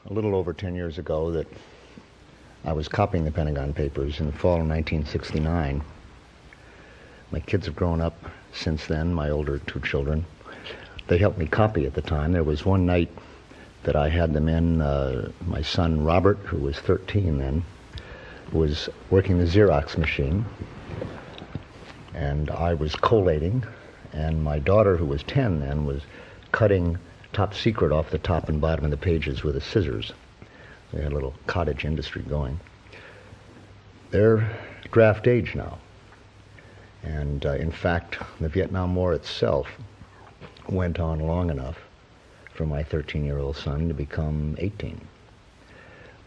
a little over 10 years ago that I was copying the Pentagon Papers in the fall of 1969. My kids have grown up since then, my older two children. They helped me copy at the time. There was one night that I had them in. My son Robert, who was 13 then, was working the Xerox machine, and I was collating, and my daughter, who was 10 then, was cutting top secret off the top and bottom of the pages with the scissors. They had a little cottage industry going. They're draft age now. And in fact, the Vietnam War itself went on long enough for my 13-year-old son to become 18.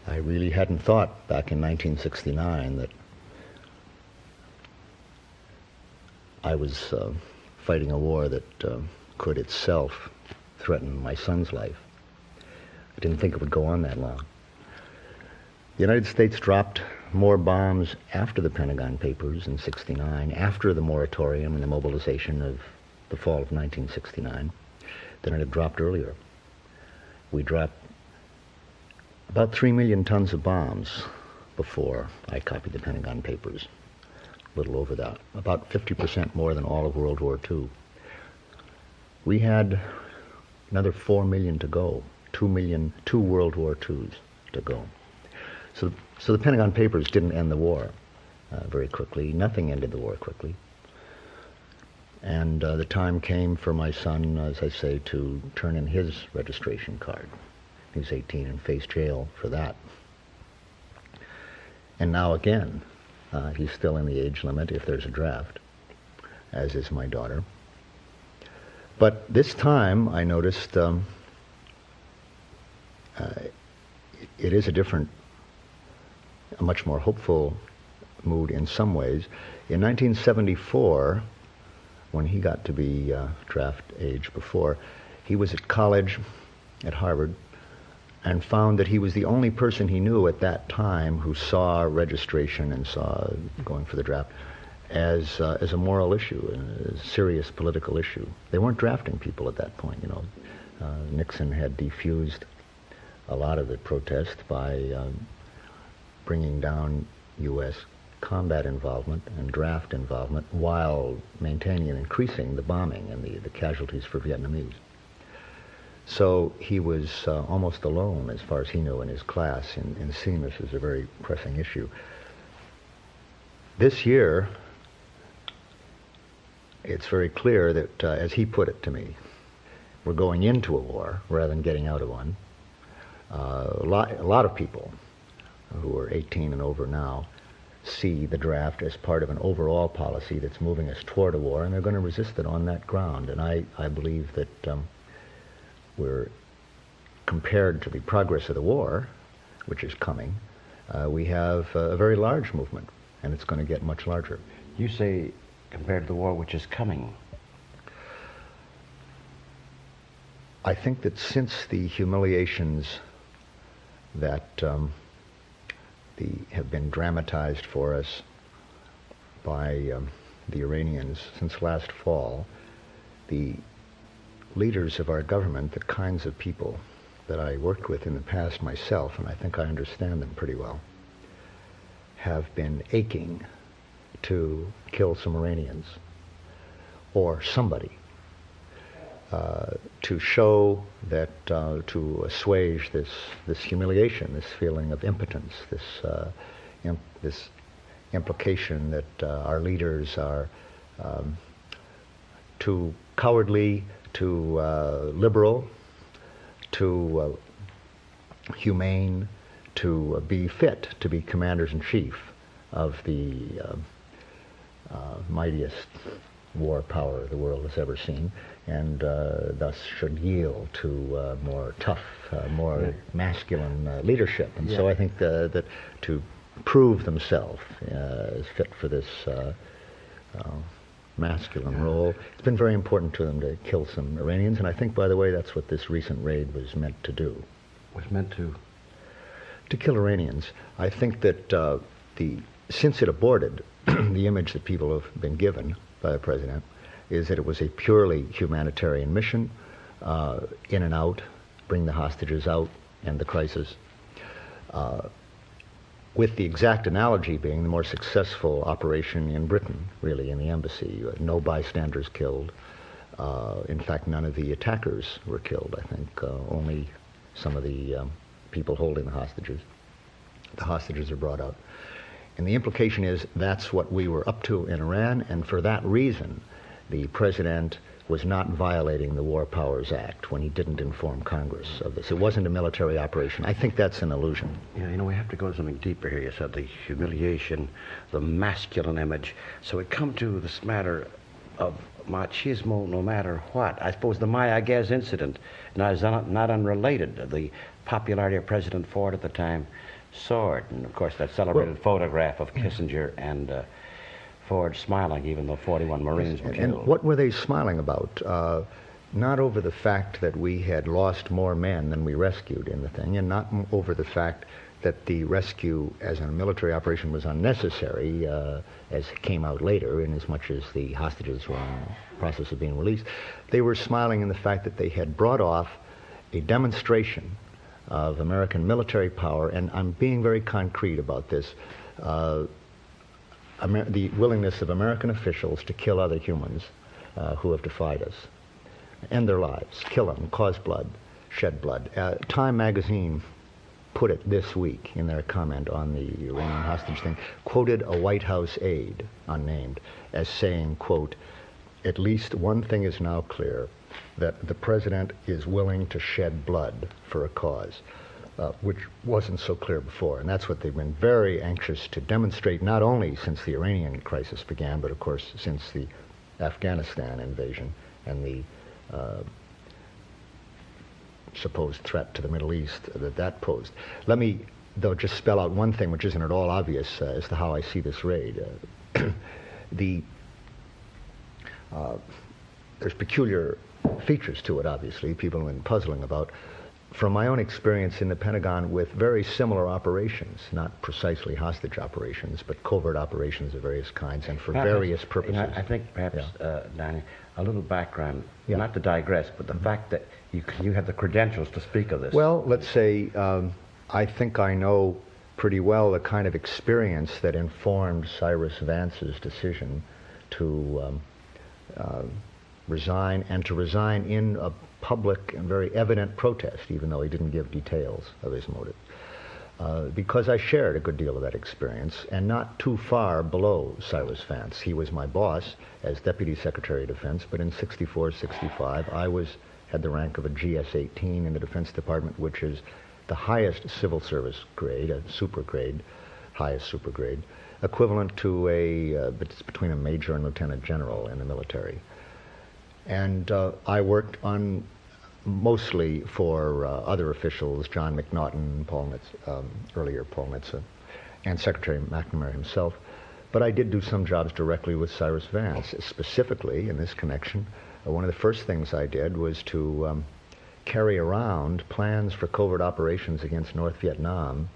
I really hadn't thought back in 1969 that I was fighting a war that could itself threaten my son's life. I didn't think it would go on that long. The United States dropped more bombs after the Pentagon Papers in '69, after the moratorium and the mobilization of the fall of 1969, than it had dropped earlier. We dropped about 3 million tons of bombs before I copied the Pentagon Papers. A little over that. About 50% more than all of World War II. We had another 4 million to go. 2 World War IIs to go. So the Pentagon Papers didn't end the war very quickly. Nothing ended the war quickly. And the time came for my son, as I say, to turn in his registration card. He was 18 and faced jail for that. And now again, he's still in the age limit if there's a draft, as is my daughter. But this time I noticed it is a much more hopeful mood in some ways. In 1974, when he got to be draft age before, he was at college at Harvard and found that he was the only person he knew at that time who saw registration and saw going for the draft as a moral issue, a serious political issue. They weren't drafting people at that point, you know. Nixon had defused a lot of the protest by bringing down U.S. combat involvement and draft involvement while maintaining and increasing the bombing and the casualties for Vietnamese. So he was almost alone, as far as he knew, in his class in seeing this as a very pressing issue. This year, it's very clear that, as he put it to me, we're going into a war rather than getting out of one. A lot of people who are 18 and over now see the draft as part of an overall policy that's moving us toward a war, and they're going to resist it on that ground. And I believe that we're, compared to the progress of the war, which is coming, we have a very large movement, and it's going to get much larger. You say compared to the war which is coming. I think that since the humiliations that have been dramatized for us by the Iranians since last fall, the leaders of our government, the kinds of people that I worked with in the past myself, and I think I understand them pretty well, have been aching to kill some Iranians or somebody, to show that, to assuage this humiliation, this feeling of impotence, this implication that our leaders are too cowardly, too liberal, too humane, to be fit to be commanders-in-chief of the mightiest war power the world has ever seen, and thus should yield to more tough, more masculine leadership. And so I think that to prove themselves as fit for this masculine role, it's been very important to them to kill some Iranians, and I think, by the way, that's what this recent raid was meant to do. Was meant to? To kill Iranians. I think that since it aborted, the image that people have been given by the president is that it was a purely humanitarian mission, in and out, bring the hostages out and the crisis, with the exact analogy being the more successful operation in Britain, really, in the embassy. No bystanders killed. In fact, none of the attackers were killed, I think. Only some of the people holding the hostages. The hostages are brought out. And the implication is that's what we were up to in Iran, and for that reason, the president was not violating the War Powers Act when he didn't inform Congress of this. It wasn't a military operation. I think that's an illusion. Yeah, you know, we have to go to something deeper here. You said the humiliation, the masculine image. So it come to this matter of machismo no matter what. I suppose the Maya Gaz incident is not unrelated. The popularity of President Ford at the time soared. And of course that celebrated photograph of Kissinger and Ford smiling, even though 41 Marines were killed. And what were they smiling about? Not over the fact that we had lost more men than we rescued in the thing, and not over the fact that the rescue as a military operation was unnecessary, as came out later, in as much as the hostages were in the process of being released. They were smiling in the fact that they had brought off a demonstration of American military power, and I'm being very concrete about this, the willingness of American officials to kill other humans who have defied us, end their lives, kill them, cause blood, shed blood. Time magazine put it this week in their comment on the Iranian hostage thing, quoted a White House aide, unnamed, as saying, quote, "At least one thing is now clear, that the president is willing to shed blood for a cause," which wasn't so clear before. And that's what they've been very anxious to demonstrate, not only since the Iranian crisis began, but of course since the Afghanistan invasion and the supposed threat to the Middle East that posed. Let me, though, just spell out one thing which isn't at all obvious as to how I see this raid. There's peculiar features to it, obviously, people have been puzzling about. From my own experience in the Pentagon with very similar operations, not precisely hostage operations, but covert operations of various kinds and for various purposes. I think perhaps, Danny, a little background, not to digress, but the fact that you have the credentials to speak of this. Well, let's say I think I know pretty well the kind of experience that informed Cyrus Vance's decision to resign, and to resign in a public and very evident protest, even though he didn't give details of his motive. Because I shared a good deal of that experience, and not too far below Cyrus Vance. He was my boss as Deputy Secretary of Defense, but in 64, 65, I had the rank of a GS-18 in the Defense Department, which is the highest civil service grade, a super grade, highest super grade, equivalent to it's between a major and lieutenant general in the military. And I worked on mostly for other officials, John McNaughton, earlier Paul Nitze, and Secretary McNamara himself. But I did do some jobs directly with Cyrus Vance. Specifically, in this connection, one of the first things I did was to carry around plans for covert operations against North Vietnam,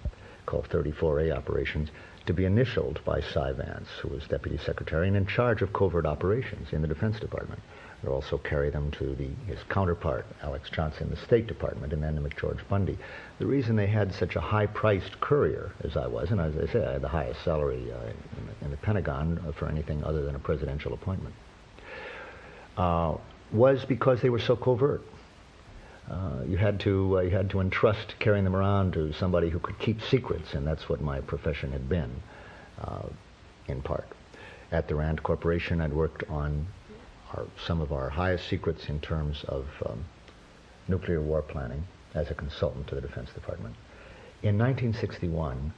called 34A operations, to be initialed by Cy Vance, who was Deputy Secretary and in charge of covert operations in the Defense Department. I'd also carry them to his counterpart, Alex Johnson, in the State Department, and then to McGeorge Bundy. The reason they had such a high-priced courier, as I was, and as I say, I had the highest salary in the Pentagon for anything other than a presidential appointment, was because they were so covert. You had to entrust carrying them around to somebody who could keep secrets, and that's what my profession had been, in part. At the Rand Corporation, I'd worked on some of our highest secrets in terms of nuclear war planning as a consultant to the Defense Department. In 1961,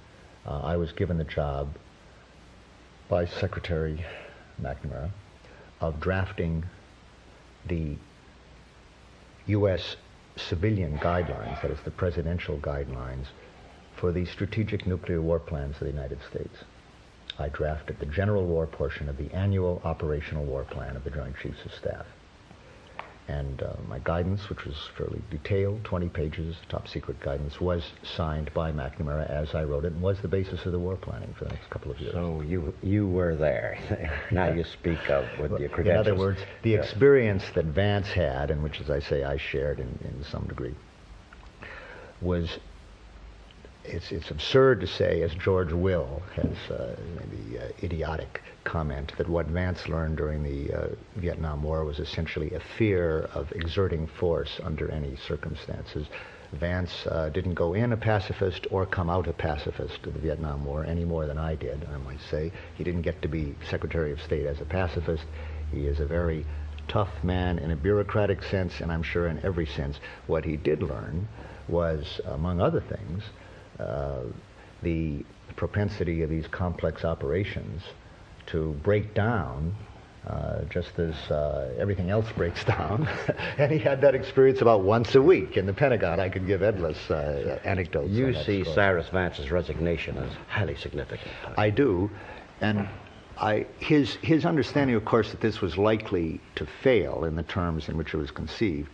I was given the job by Secretary McNamara of drafting the U.S. civilian guidelines, that is the presidential guidelines, for the strategic nuclear war plans of the United States. I drafted the general war portion of the annual operational war plan of the Joint Chiefs of Staff. And my guidance, which was fairly detailed, 20 pages, top secret guidance, was signed by McNamara as I wrote it, and was the basis of the war planning for the next couple of years. So you were there. Now you speak of with your credentials. In other words, the experience that Vance had, and which, as I say, I shared in some degree, was, it's absurd to say, as George Will has maybe idiotic comment, that what Vance learned during the Vietnam War was essentially a fear of exerting force under any circumstances. Vance didn't go in a pacifist or come out a pacifist of the Vietnam War any more than I did, I might say. He didn't get to be Secretary of State as a pacifist. He is a very tough man in a bureaucratic sense, and I'm sure in every sense. What he did learn was, among other things, the propensity of these complex operations to break down just as everything else breaks down. And he had that experience about once a week in the Pentagon. I could give endless anecdotes. You see Cyrus Vance's resignation as highly significant. I do. And his understanding, of course, that this was likely to fail in the terms in which it was conceived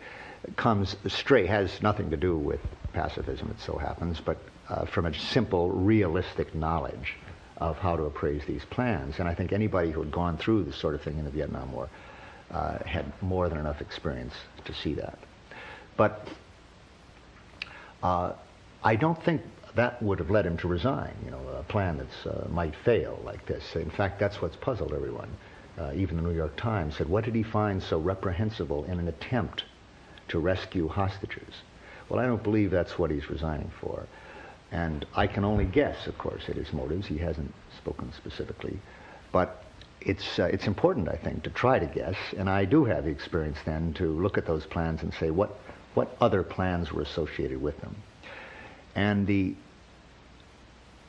has nothing to do with pacifism, it so happens, but from a simple, realistic knowledge of how to appraise these plans. And I think anybody who had gone through this sort of thing in the Vietnam War had more than enough experience to see that. But I don't think that would have led him to resign, a plan that might fail like this. In fact, that's what's puzzled everyone. Even the New York Times said, what did he find so reprehensible in an attempt to rescue hostages? Well, I don't believe that's what he's resigning for. And I can only guess, of course, at his motives. He hasn't spoken specifically. But it's important, I think, to try to guess. And I do have the experience then to look at those plans and say, what other plans were associated with them? And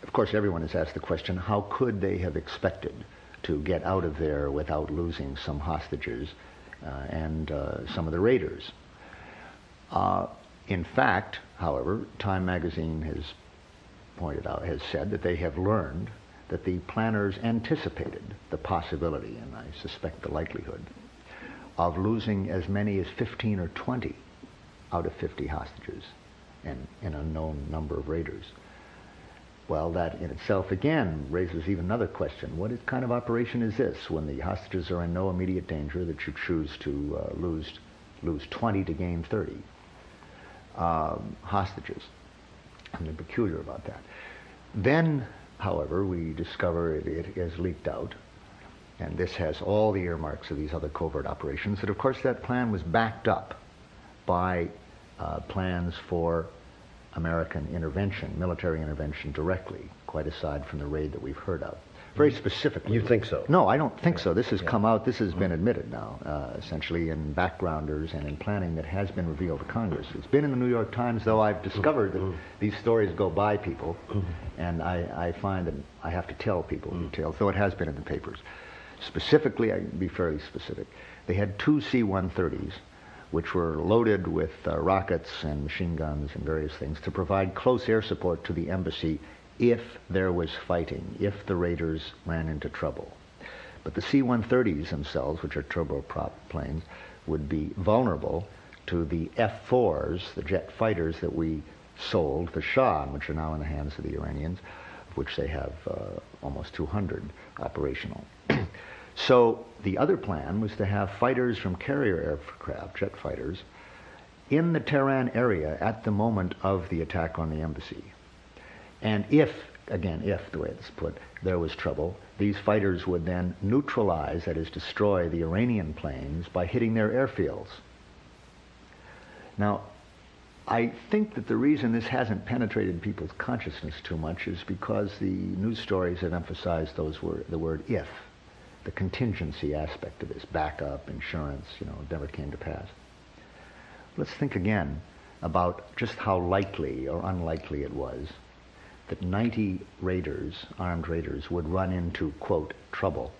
of course, everyone has asked the question, how could they have expected to get out of there without losing some hostages and some of the raiders? In fact, however, Time magazine has said that they have learned that the planners anticipated the possibility, and I suspect the likelihood, of losing as many as 15 or 20 out of 50 hostages and an unknown number of raiders. Well, that in itself, again, raises even another question. What kind of operation is this when the hostages are in no immediate danger that you choose to lose 20 to gain 30 hostages? Something peculiar about that. Then, however, we discover it has leaked out, and this has all the earmarks of these other covert operations, that of course that plan was backed up by plans for American intervention, military intervention directly, quite aside from the raid that we've heard of. Very specifically. You think so? No, I don't think so. This has come out, this has been admitted now, essentially in backgrounders and in planning that has been revealed to Congress. It's been in the New York Times, though I've discovered that these stories go by people, and I find that I have to tell people details, though it has been in the papers. Specifically, I can be fairly specific. They had 2 C-130s, which were loaded with rockets and machine guns and various things to provide close air support to the embassy if there was fighting, if the raiders ran into trouble. But the C-130s themselves, which are turboprop planes, would be vulnerable to the F-4s, the jet fighters that we sold the Shah, which are now in the hands of the Iranians, of which they have almost 200 operational. So the other plan was to have fighters from carrier aircraft, jet fighters, in the Tehran area at the moment of the attack on the embassy. And if, again, if, the way it's put, there was trouble, these fighters would then neutralize, that is, destroy the Iranian planes by hitting their airfields. Now, I think that the reason this hasn't penetrated people's consciousness too much is because the news stories have emphasized the word if, the contingency aspect of this, backup, insurance, never came to pass. Let's think again about just how likely or unlikely it was that 90 raiders, armed raiders, would run into, quote, trouble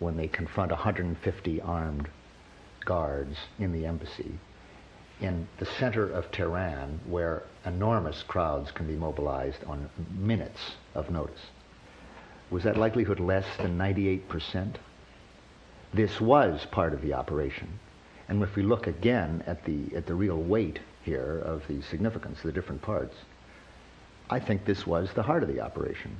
when they confront 150 armed guards in the embassy in the center of Tehran, where enormous crowds can be mobilized on minutes of notice. Was that likelihood less than 98%? This was part of the operation. And if we look again at the real weight here of the significance of the different parts, I think this was the heart of the operation.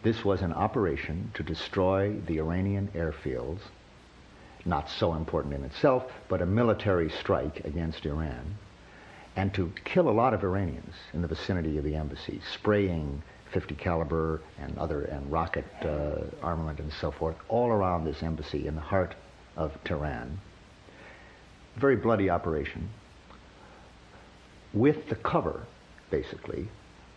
This was an operation to destroy the Iranian airfields, not so important in itself, but a military strike against Iran. and to kill a lot of Iranians in the vicinity of the embassy, spraying 50 caliber and rocket armament and so forth all around this embassy in the heart of Tehran. Very bloody operation, with the cover, basically,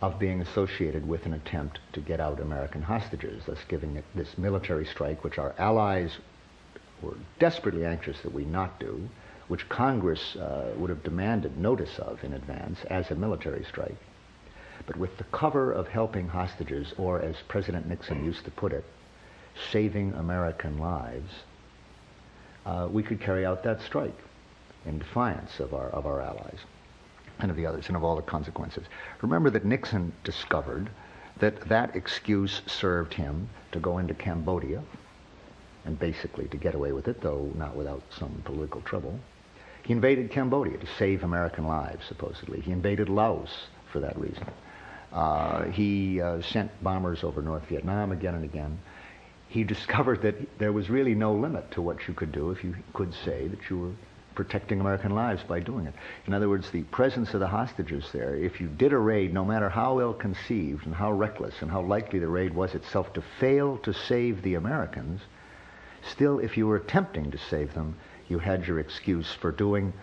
of being associated with an attempt to get out American hostages, thus giving it this military strike, which our allies were desperately anxious that we not do, which Congress would have demanded notice of in advance as a military strike. But with the cover of helping hostages, or as President Nixon used to put it, saving American lives, we could carry out that strike in defiance of our allies and of the others and of all the consequences. Remember that Nixon discovered that that excuse served him to go into Cambodia and basically to get away with it, though not without some political trouble. He invaded Cambodia to save American lives, supposedly. He invaded Laos for that reason. He sent bombers over North Vietnam again and again. He discovered that there was really no limit to what you could do if you could say that you were protecting American lives by doing it. In other words, the presence of the hostages there, if you did a raid, no matter how ill-conceived and how reckless and how likely the raid was itself to fail to save the Americans, still, if you were attempting to save them, you had your excuse for doing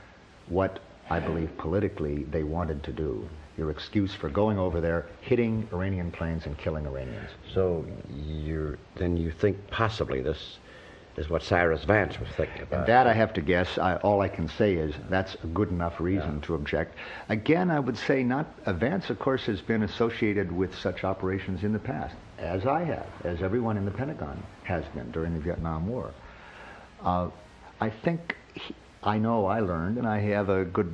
what I believe politically they wanted to do. Your excuse for going over there, hitting Iranian planes and killing Iranians. So then you think possibly this is what Cyrus Vance was thinking about. And that I have to guess. All I can say is that's a good enough reason to object. Again, I would say not. Vance, of course, has been associated with such operations in the past, as I have, as everyone in the Pentagon has been during the Vietnam War. I think I know I learned, and I have a good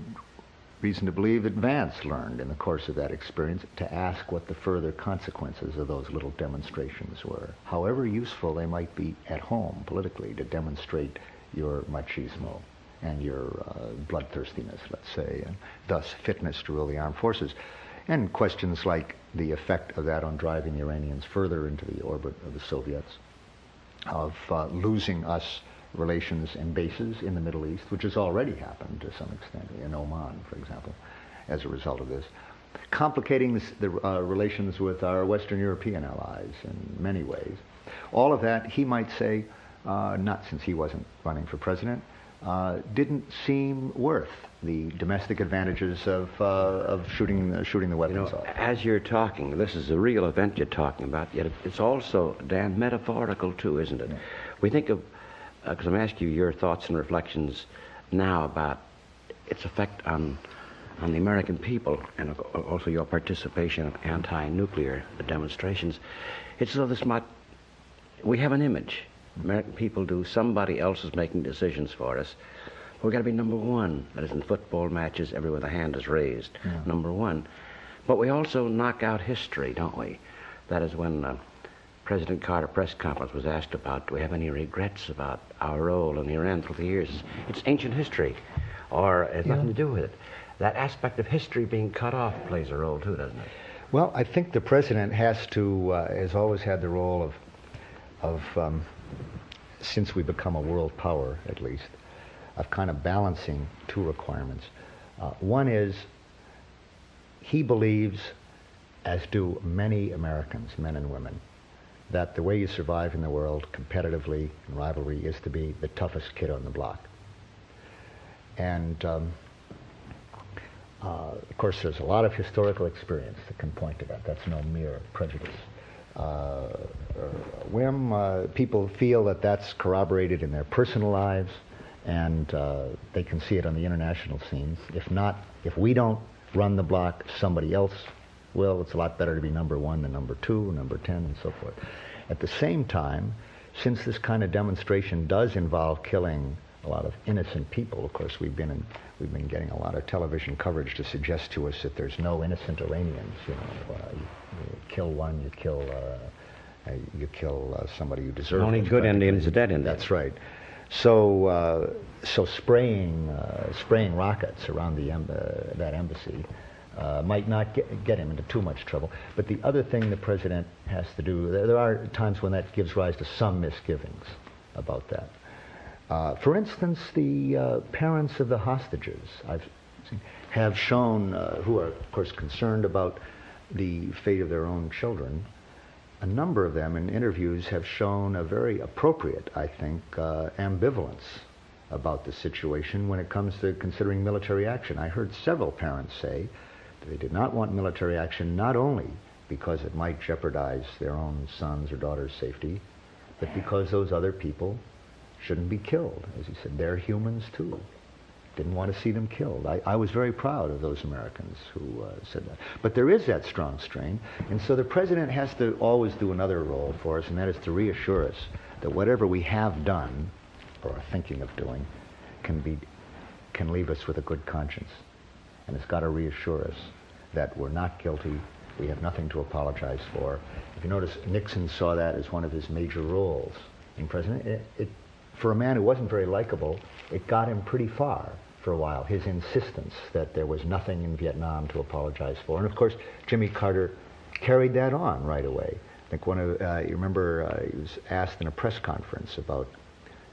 reason to believe that Vance learned in the course of that experience to ask what the further consequences of those little demonstrations were, however useful they might be at home politically to demonstrate your machismo and your bloodthirstiness, let's say, and thus fitness to rule the armed forces. And questions like the effect of that on driving the Iranians further into the orbit of the Soviets, of losing us relations and bases in the Middle East, which has already happened to some extent, in Oman, for example, as a result of this. Complicating the relations with our Western European allies in many ways. All of that, he might say, not since he wasn't running for president, didn't seem worth the domestic advantages of shooting the weapons off. As you're talking, this is a real event you're talking about, yet it's also, Dan, metaphorical too, isn't it? Yeah. We think of, because I'm asking you your thoughts and reflections now about its effect on the American people, and also your participation in anti-nuclear demonstrations. It's as though this might, we have an image. American people do. Somebody else is making decisions for us. We've got to be number one. That is, in football matches, everywhere the hand is raised. Yeah. Number one. But we also knock out history, don't we? That is, when President Carter press conference was asked about, do we have any regrets about our role in Iran through the years? It's ancient history, or it has nothing to do with it. That aspect of history being cut off plays a role too, doesn't it? Well, I think the president has always had the role of since we become a world power, at least, of kind of balancing two requirements. One is he believes, as do many Americans, men and women, that the way you survive in the world competitively in rivalry is to be the toughest kid on the block. And of course, there's a lot of historical experience that can point to that. That's no mere prejudice. Whim, people feel that that's corroborated in their personal lives, and they can see it on the international scene. If we don't run the block, somebody else will. It's a lot better to be number one than number two, number 10, and so forth. At the same time, since this kind of demonstration does involve killing a lot of innocent people, of course, we've been getting a lot of television coverage to suggest to us that there's no innocent Iranians. You kill one, you kill somebody you deserve. Only good Indians are dead Indians. That's right. So spraying rockets around that embassy might not get him into too much trouble. But the other thing the president has to do, there are times when that gives rise to some misgivings about that. For instance, the parents of the hostages. I've have shown, who are of course concerned about the fate of their own children, a number of them in interviews have shown a very appropriate, I think, ambivalence about the situation when it comes to considering military action. I heard several parents say that they did not want military action not only because it might jeopardize their own sons' or daughters' safety, but because those other people shouldn't be killed. As he said, they're humans too. Didn't want to see them killed. I was very proud of those Americans who said that. But there is that strong strain, and so the president has to always do another role for us, and that is to reassure us that whatever we have done or are thinking of doing can leave us with a good conscience. And it's got to reassure us that we're not guilty, we have nothing to apologize for. If you notice, Nixon saw that as one of his major roles in president. For a man who wasn't very likable, it got him pretty far for a while, his insistence that there was nothing in Vietnam to apologize for. And of course, Jimmy Carter carried that on right away. I think you remember he was asked in a press conference about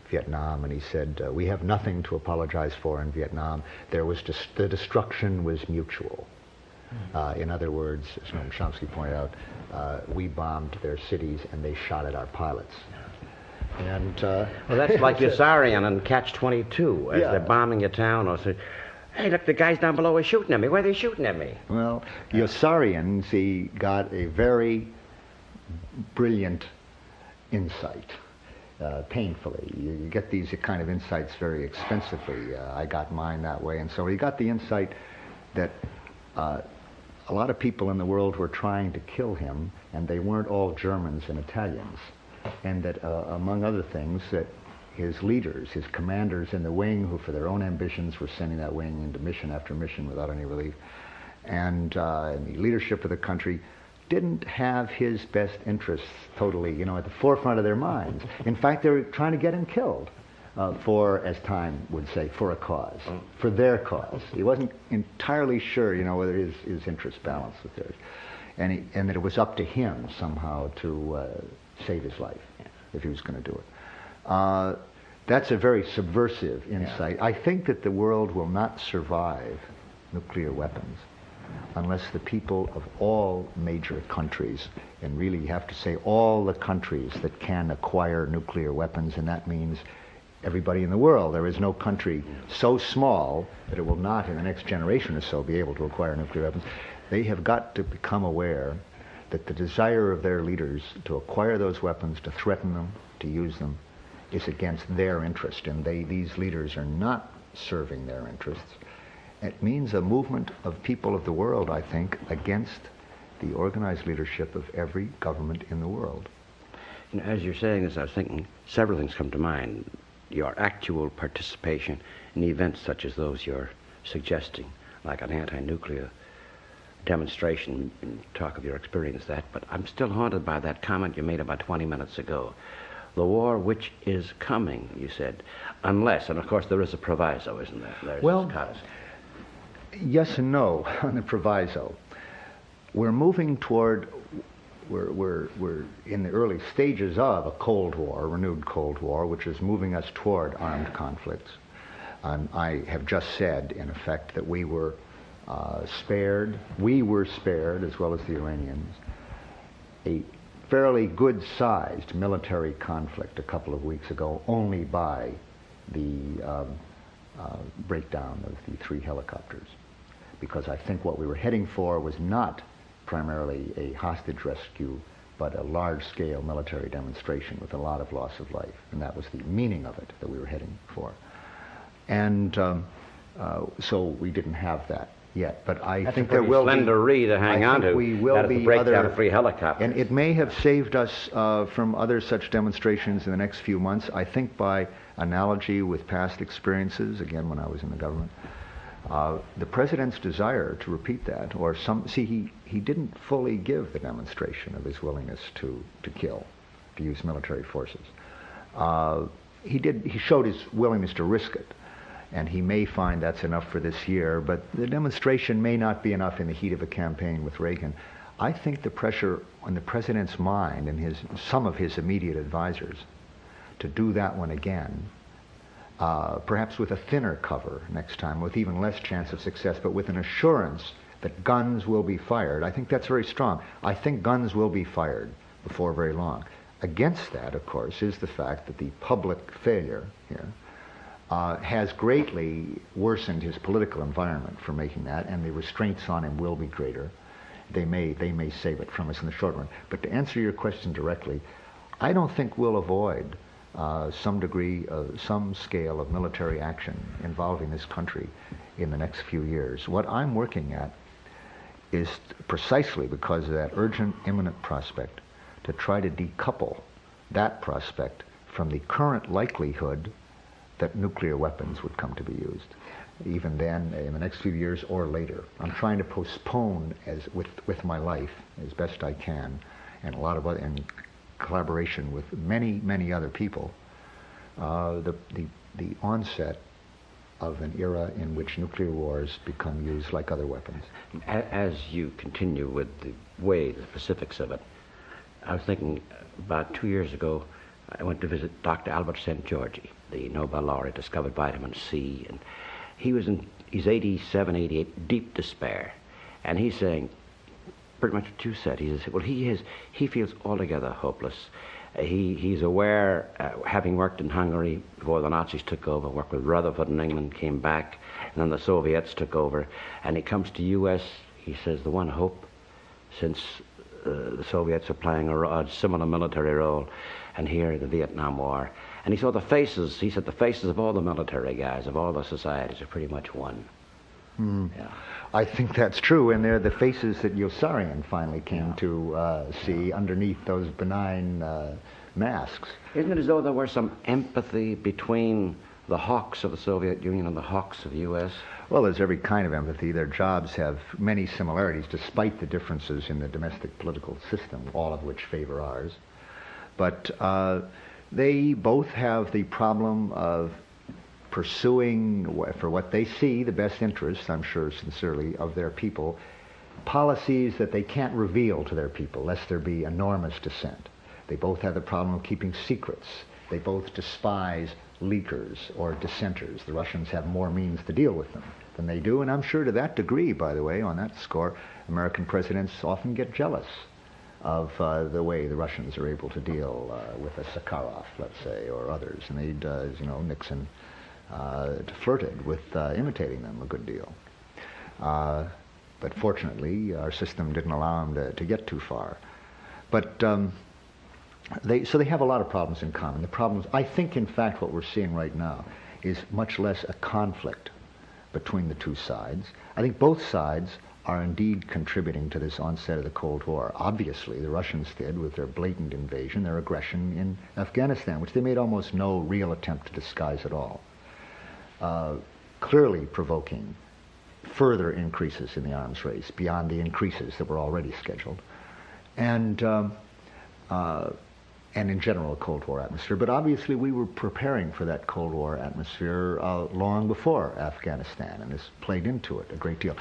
Vietnam, and he said, we have nothing to apologize for in Vietnam. There was the destruction was mutual. In other words, as Noam Chomsky pointed out, we bombed their cities and they shot at our pilots. And well, that's like Yossarian and Catch-22 as they're bombing your town, or say, hey, look, the guys down below are shooting at me. Why are they shooting at me? Well, Yossarian, see, got a very brilliant insight, painfully. You get these kind of insights very expensively. I got mine that way. And so he got the insight that a lot of people in the world were trying to kill him, and they weren't all Germans and Italians. And that, among other things, that his leaders, his commanders in the wing, who for their own ambitions were sending that wing into mission after mission without any relief, and the leadership of the country didn't have his best interests totally, at the forefront of their minds. In fact, they were trying to get him killed for, as Time would say, for a cause, for their cause. He wasn't entirely sure, whether his interests balanced with theirs. And that it was up to him somehow to save his life if he was going to do it. That's a very subversive insight. I think that the world will not survive nuclear weapons unless the people of all major countries, and really you have to say all the countries that can acquire nuclear weapons, and that means everybody in the world. There is no country so small that it will not in the next generation or so be able to acquire nuclear weapons. They have got to become aware that the desire of their leaders to acquire those weapons, to threaten them, to use them, is against their interest, and these leaders are not serving their interests. It means a movement of people of the world, I think, against the organized leadership of every government in the world. As you're saying this, I was thinking several things come to mind. Your actual participation in events such as those you're suggesting, like an anti-nuclear demonstration, and talk of your experience that, but I'm still haunted by that comment you made about 20 minutes ago. The war which is coming, you said, unless, and of course there is a proviso, isn't there? There's well, yes and no on the proviso. We're moving toward, we're in the early stages of a Cold War, a renewed Cold War, which is moving us toward armed conflicts. I have just said, in effect, that we were spared, as well as the Iranians, a fairly good-sized military conflict a couple of weeks ago, only by the breakdown of the 3 helicopters. Because I think what we were heading for was not primarily a hostage rescue, but a large-scale military demonstration with a lot of loss of life. And that was the meaning of it that we were heading for. And so we didn't have that yet, but I think there will be slender reed to hang on to. We will be breakdown of 3 helicopters, and it may have saved us from other such demonstrations in the next few months. I think by analogy with past experiences, again when I was in the government, the president's desire to repeat that, or he didn't fully give the demonstration of his willingness to kill, to use military forces. He showed his willingness to risk it. And he may find that's enough for this year, but the demonstration may not be enough in the heat of a campaign with Reagan. I think the pressure on the president's mind and some of his immediate advisors to do that one again perhaps with a thinner cover next time, with even less chance of success, but with an assurance that guns will be fired. I think that's very strong. I think guns will be fired before very long. Against that, of course, is the fact that the public failure here has greatly worsened his political environment for making that, and the restraints on him will be greater. They may save it from us in the short run. But to answer your question directly, I don't think we'll avoid some degree, some scale of military action involving this country in the next few years. What I'm working at is precisely because of that urgent, imminent prospect to try to decouple that prospect from the current likelihood that nuclear weapons would come to be used, even then, in the next few years or later. I'm trying to postpone, with my life, as best I can, and a lot of other, in collaboration with many other people, the onset of an era in which nuclear wars become used like other weapons. As you continue with the specifics of it, I was thinking about 2 years ago, I went to visit Dr. Albert St. Georgi, the Nobel laureate, discovered vitamin C, and he's 87, 88, deep despair, and he's saying pretty much what you said. He says, well, he feels altogether hopeless. He's aware, having worked in Hungary before the Nazis took over, worked with Rutherford in England, came back, and then the Soviets took over, and he comes to U.S., he says, the one hope, since the Soviets are playing a similar military role, and here the Vietnam War. And he saw the faces, he said the faces of all the military guys, of all the societies are pretty much one. Yeah. I think that's true, and they're the faces that Yossarian finally came to see underneath those benign masks. Isn't it as though there were some empathy between the hawks of the Soviet Union and the hawks of the U.S.? Well, there's every kind of empathy. Their jobs have many similarities, despite the differences in the domestic political system, all of which favor ours. But they both have the problem of pursuing, for what they see, the best interests, I'm sure sincerely, of their people, policies that they can't reveal to their people, lest there be enormous dissent. They both have the problem of keeping secrets. They both despise leakers or dissenters. The Russians have more means to deal with them than they do, and I'm sure to that degree, by the way, on that score, American presidents often get jealous of the way the Russians are able to deal with a Sakharov, let's say, or others. And they'd, Nixon flirted with imitating them a good deal. But fortunately, our system didn't allow them to get too far. But they have a lot of problems in common. The problems, I think, in fact, what we're seeing right now is much less a conflict between the two sides. I think both sides are indeed contributing to this onset of the Cold War. Obviously, the Russians did with their blatant invasion, their aggression in Afghanistan, which they made almost no real attempt to disguise at all, clearly provoking further increases in the arms race beyond the increases that were already scheduled, and in general a Cold War atmosphere. But obviously we were preparing for that Cold War atmosphere long before Afghanistan, and this played into it a great deal.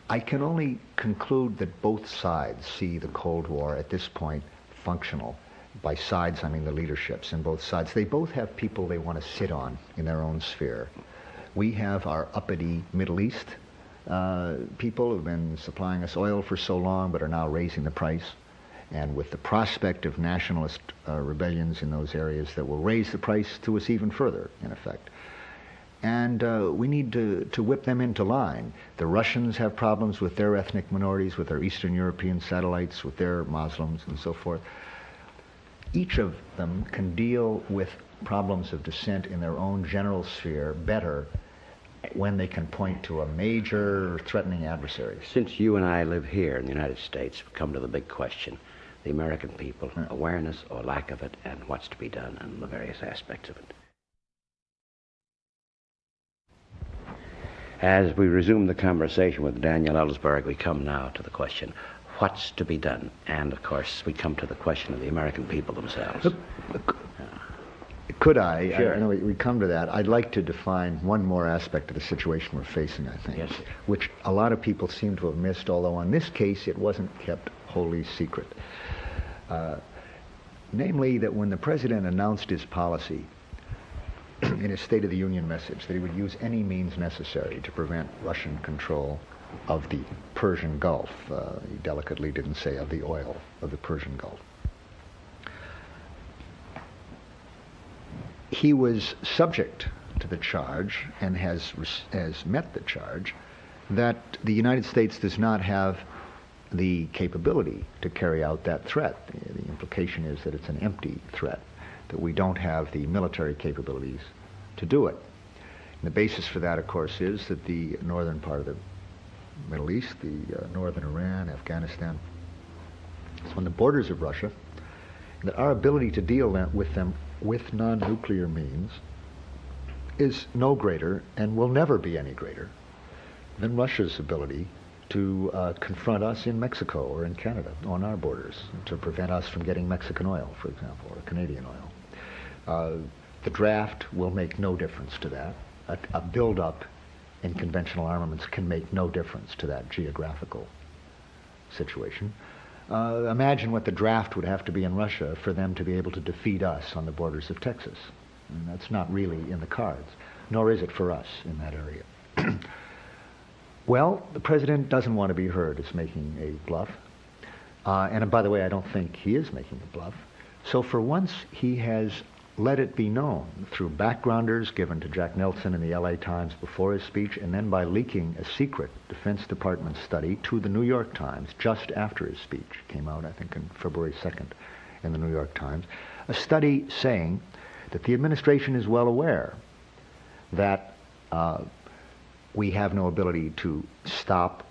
I can only conclude that both sides see the Cold War at this point functional. By sides, I mean the leaderships in both sides. They both have people they want to sit on in their own sphere. We have our uppity Middle East people who've been supplying us oil for so long but are now raising the price. And with the prospect of nationalist rebellions in those areas that will raise the price to us even further, in effect. And we need to whip them into line. The Russians have problems with their ethnic minorities, with their Eastern European satellites, with their Muslims and so forth. Each of them can deal with problems of dissent in their own general sphere better when they can point to a major threatening adversary. Since you and I live here in the United States, we come to the big question. The American people, awareness or lack of it, and what's to be done, and the various aspects of it. As we resume the conversation with Daniel Ellsberg, we come now to the question, what's to be done? And, of course, we come to the question of the American people themselves. Could I? Sure. I know we come to that. I'd like to define one more aspect of the situation we're facing, I think, yes, sir. Which a lot of people seem to have missed, although in this case it wasn't kept wholly secret. Namely, that when the president announced his policy, in his State of the Union message that he would use any means necessary to prevent Russian control of the Persian Gulf. He delicately didn't say of the oil of the Persian Gulf. He was subject to the charge and has met the charge that the United States does not have the capability to carry out that threat. The implication is that it's an empty threat, that we don't have the military capabilities to do it. And the basis for that, of course, is that the northern part of the Middle East, the northern Iran, Afghanistan, it's on the borders of Russia, and that our ability to deal with them with non-nuclear means is no greater and will never be any greater than Russia's ability to confront us in Mexico or in Canada on our borders, to prevent us from getting Mexican oil, for example, or Canadian oil. The draft will make no difference to that. A build-up in conventional armaments can make no difference to that geographical situation. Imagine what the draft would have to be in Russia for them to be able to defeat us on the borders of Texas. And that's not really in the cards, nor is it for us in that area. Well, the president doesn't want to be heard as making a bluff. And by the way, I don't think he is making a bluff. So for once, he has let it be known through backgrounders given to Jack Nelson in the LA Times before his speech, and then by leaking a secret Defense Department study to the New York Times just after his speech. Came out, I think, on February 2nd in the New York Times. A study saying that the administration is well aware that we have no ability to stop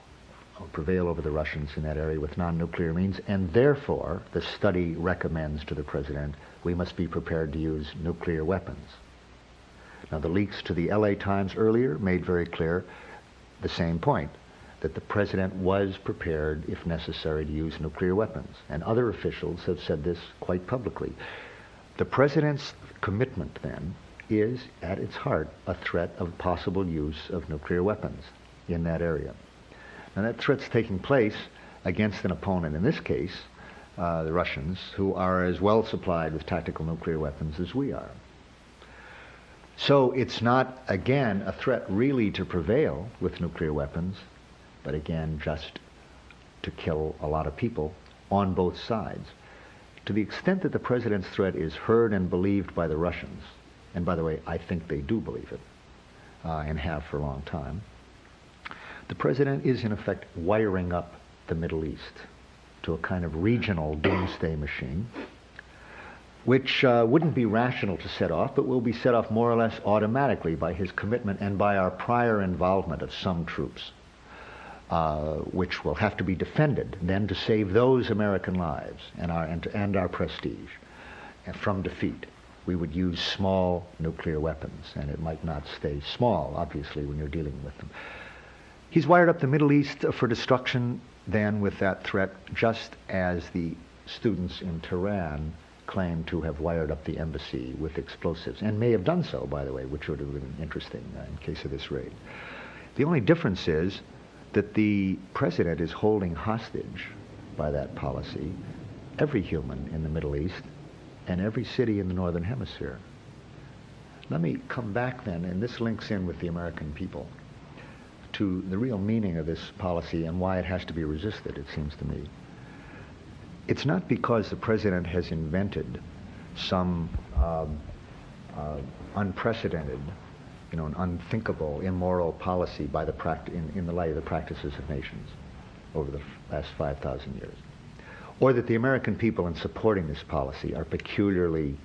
or prevail over the Russians in that area with non-nuclear means, and therefore the study recommends to the president we must be prepared to use nuclear weapons. Now, the leaks to the LA Times earlier made very clear the same point, that the president was prepared, if necessary, to use nuclear weapons. And other officials have said this quite publicly. The president's commitment, then, is, at its heart, a threat of possible use of nuclear weapons in that area. Now, that threat's taking place against an opponent, in this case, the Russians, who are as well supplied with tactical nuclear weapons as we are. So it's not, again, a threat really to prevail with nuclear weapons, but again, just to kill a lot of people on both sides. To the extent that the president's threat is heard and believed by the Russians, and by the way, I think they do believe it, and have for a long time, the president is in effect wiring up the Middle East to a kind of regional doomsday machine, which wouldn't be rational to set off, but will be set off more or less automatically by his commitment and by our prior involvement of some troops, which will have to be defended then to save those American lives and our prestige from defeat. We would use small nuclear weapons, and it might not stay small, obviously, when you're dealing with them. He's wired up the Middle East for destruction then with that threat, just as the students in Tehran claim to have wired up the embassy with explosives, and may have done so, by the way, which would have been interesting in case of this raid. The only difference is that the president is holding hostage by that policy every human in the Middle East and every city in the Northern Hemisphere. Let me come back then, and this links in with the American people, to the real meaning of this policy and why it has to be resisted, it seems to me. It's not because the president has invented some unprecedented, an unthinkable, immoral policy by in the light of the practices of nations over the last 5,000 years, or that the American people in supporting this policy are peculiarly,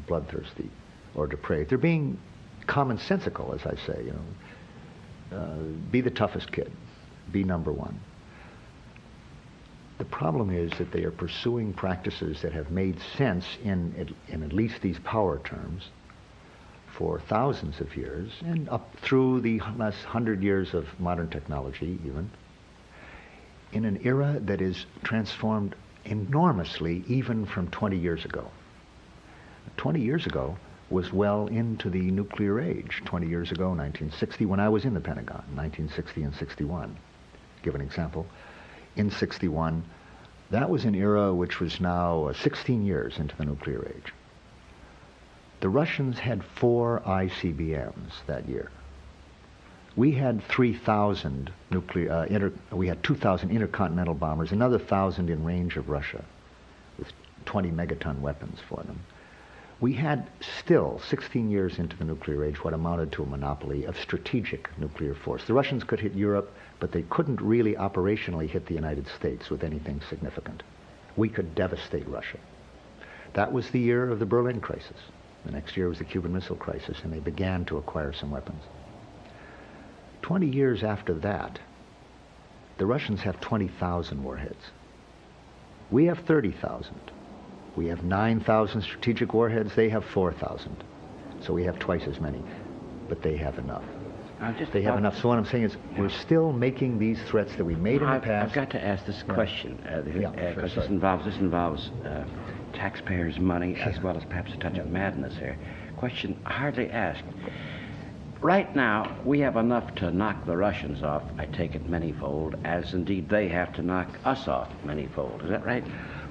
bloodthirsty or depraved. They're being commonsensical, as I say, be the toughest kid, be number one. The problem is that they are pursuing practices that have made sense in at least these power terms for thousands of years, and up through the last 100 years of modern technology even, in an era that is transformed enormously even from 20 years ago. 20 years ago was well into the nuclear age. 20 years ago, 1960, when I was in the Pentagon, 1960 and 61. Give an example. In 61, that was an era which was now 16 years into the nuclear age. The Russians had 4 ICBMs that year. We had 3,000 we had 2,000 intercontinental bombers, another 1,000 in range of Russia, with 20 megaton weapons for them. We had still, 16 years into the nuclear age, what amounted to a monopoly of strategic nuclear force. The Russians could hit Europe, but they couldn't really operationally hit the United States with anything significant. We could devastate Russia. That was the year of the Berlin crisis. The next year was the Cuban Missile Crisis, and they began to acquire some weapons. 20 years after that, the Russians have 20,000 warheads. We have 30,000. We have 9,000 strategic warheads. They have 4,000. So we have twice as many. But they have enough. They have enough. So what I'm saying is, we're still making these threats that we made in the past. I've got to ask this question, because this involves taxpayers' money as well as perhaps a touch of madness here. Question hardly asked. Right now, we have enough to knock the Russians off, I take it, manyfold, as indeed they have to knock us off manyfold. Is that right?